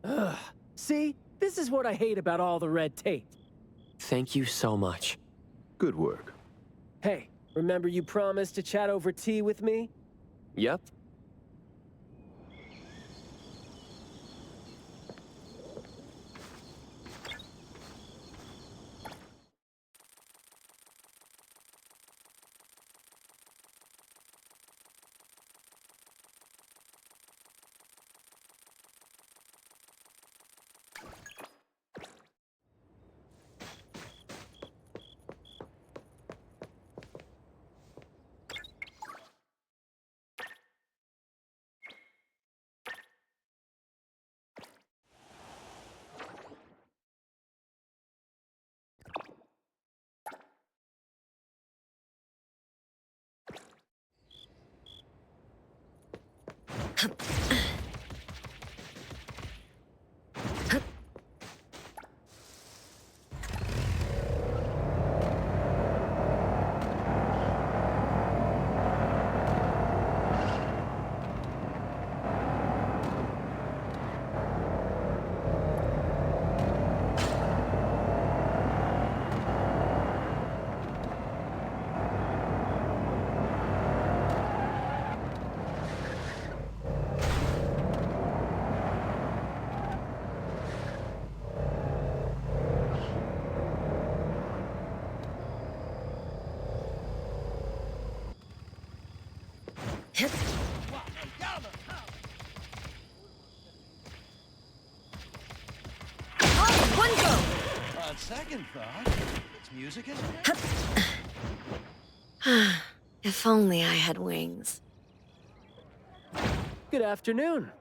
Ugh. See? This is what I hate about all the red tape. Thank you so much. Good work. Hey, remember you promised to chat over tea with me? Yep. One go! On second thought, it's music, isn't it? If only I had wings. Good afternoon.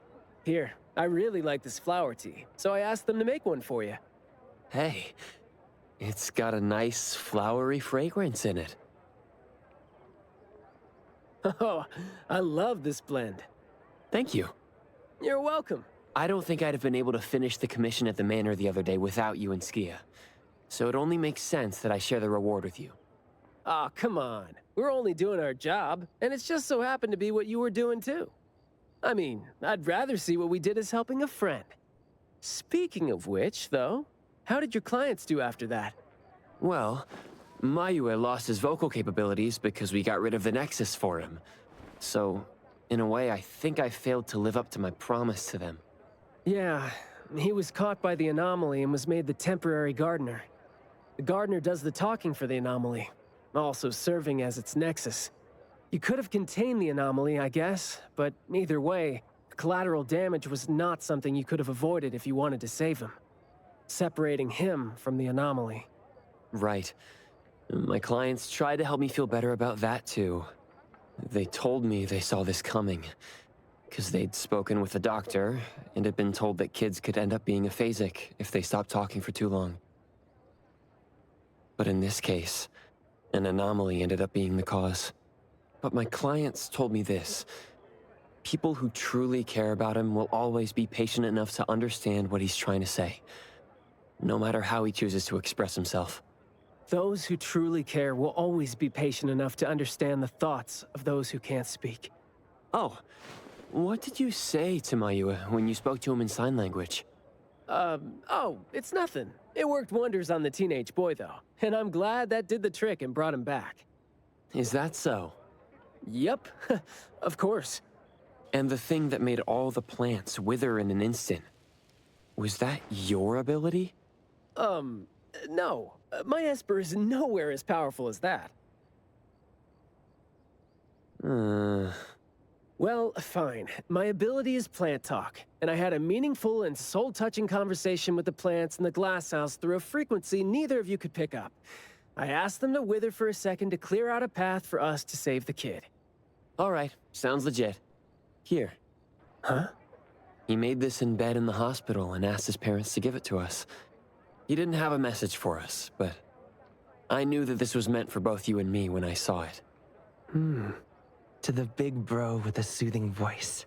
Here, I really like this flower tea, so I asked them to make one for you. Hey, it's got a nice flowery fragrance in it. Oh, I love this blend. Thank you. You're welcome. I don't think I'd have been able to finish the commission at the manor the other day without you and Skia. So it only makes sense that I share the reward with you. Aw, come on. We're only doing our job, and it's just so happened to be what you were doing too. I mean, I'd rather see what we did as helping a friend. Speaking of which, though, how did your clients do after that? Well, Mayue lost his vocal capabilities because we got rid of the Nexus for him. So, in a way, I think I failed to live up to my promise to them. Yeah, he was caught by the anomaly and was made the temporary gardener. The gardener does the talking for the anomaly, also serving as its Nexus. You could have contained the anomaly, I guess, but either way, the collateral damage was not something you could have avoided if you wanted to save him. Separating him from the anomaly. Right. My clients tried to help me feel better about that, too. They told me they saw this coming, because they'd spoken with a doctor and had been told that kids could end up being aphasic if they stopped talking for too long. But in this case, an anomaly ended up being the cause. But my clients told me this. People who truly care about him will always be patient enough to understand what he's trying to say, no matter how he chooses to express himself. Those who truly care will always be patient enough to understand the thoughts of those who can't speak. Oh, what did you say to Mayue when you spoke to him in sign language? Oh, it's nothing. It worked wonders on the teenage boy, though, and I'm glad that did the trick and brought him back. Is that so? Yep, of course. And the thing that made all the plants wither in an instant, was that your ability? No. My Esper is nowhere as powerful as that. Well, fine. My ability is plant talk, and I had a meaningful and soul-touching conversation with the plants in the glass house through a frequency neither of you could pick up. I asked them to wither for a second to clear out a path for us to save the kid. All right, sounds legit. Here. Huh? He made this in bed in the hospital and asked his parents to give it to us. He didn't have a message for us, but I knew that this was meant for both you and me when I saw it. To the big bro with a soothing voice.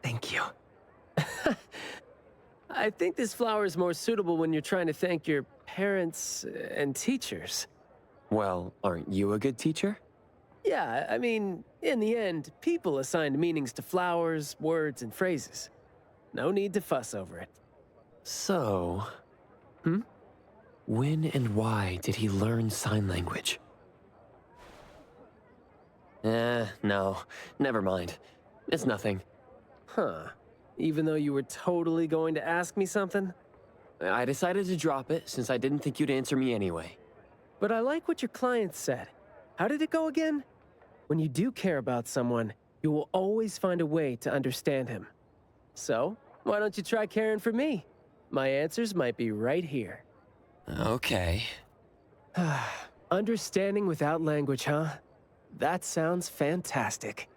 Thank you. I think this flower is more suitable when you're trying to thank your parents and teachers. Well, aren't you a good teacher? Yeah, I mean, in the end, people assigned meanings to flowers, words, and phrases. No need to fuss over it. So... When and why did he learn sign language? No. Never mind. It's nothing. Huh. Even though you were totally going to ask me something? I decided to drop it since I didn't think you'd answer me anyway. But I like what your client said. How did it go again? When you do care about someone, you will always find a way to understand him. So, why don't you try caring for me? My answers might be right here. Okay. Understanding without language, huh? That sounds fantastic.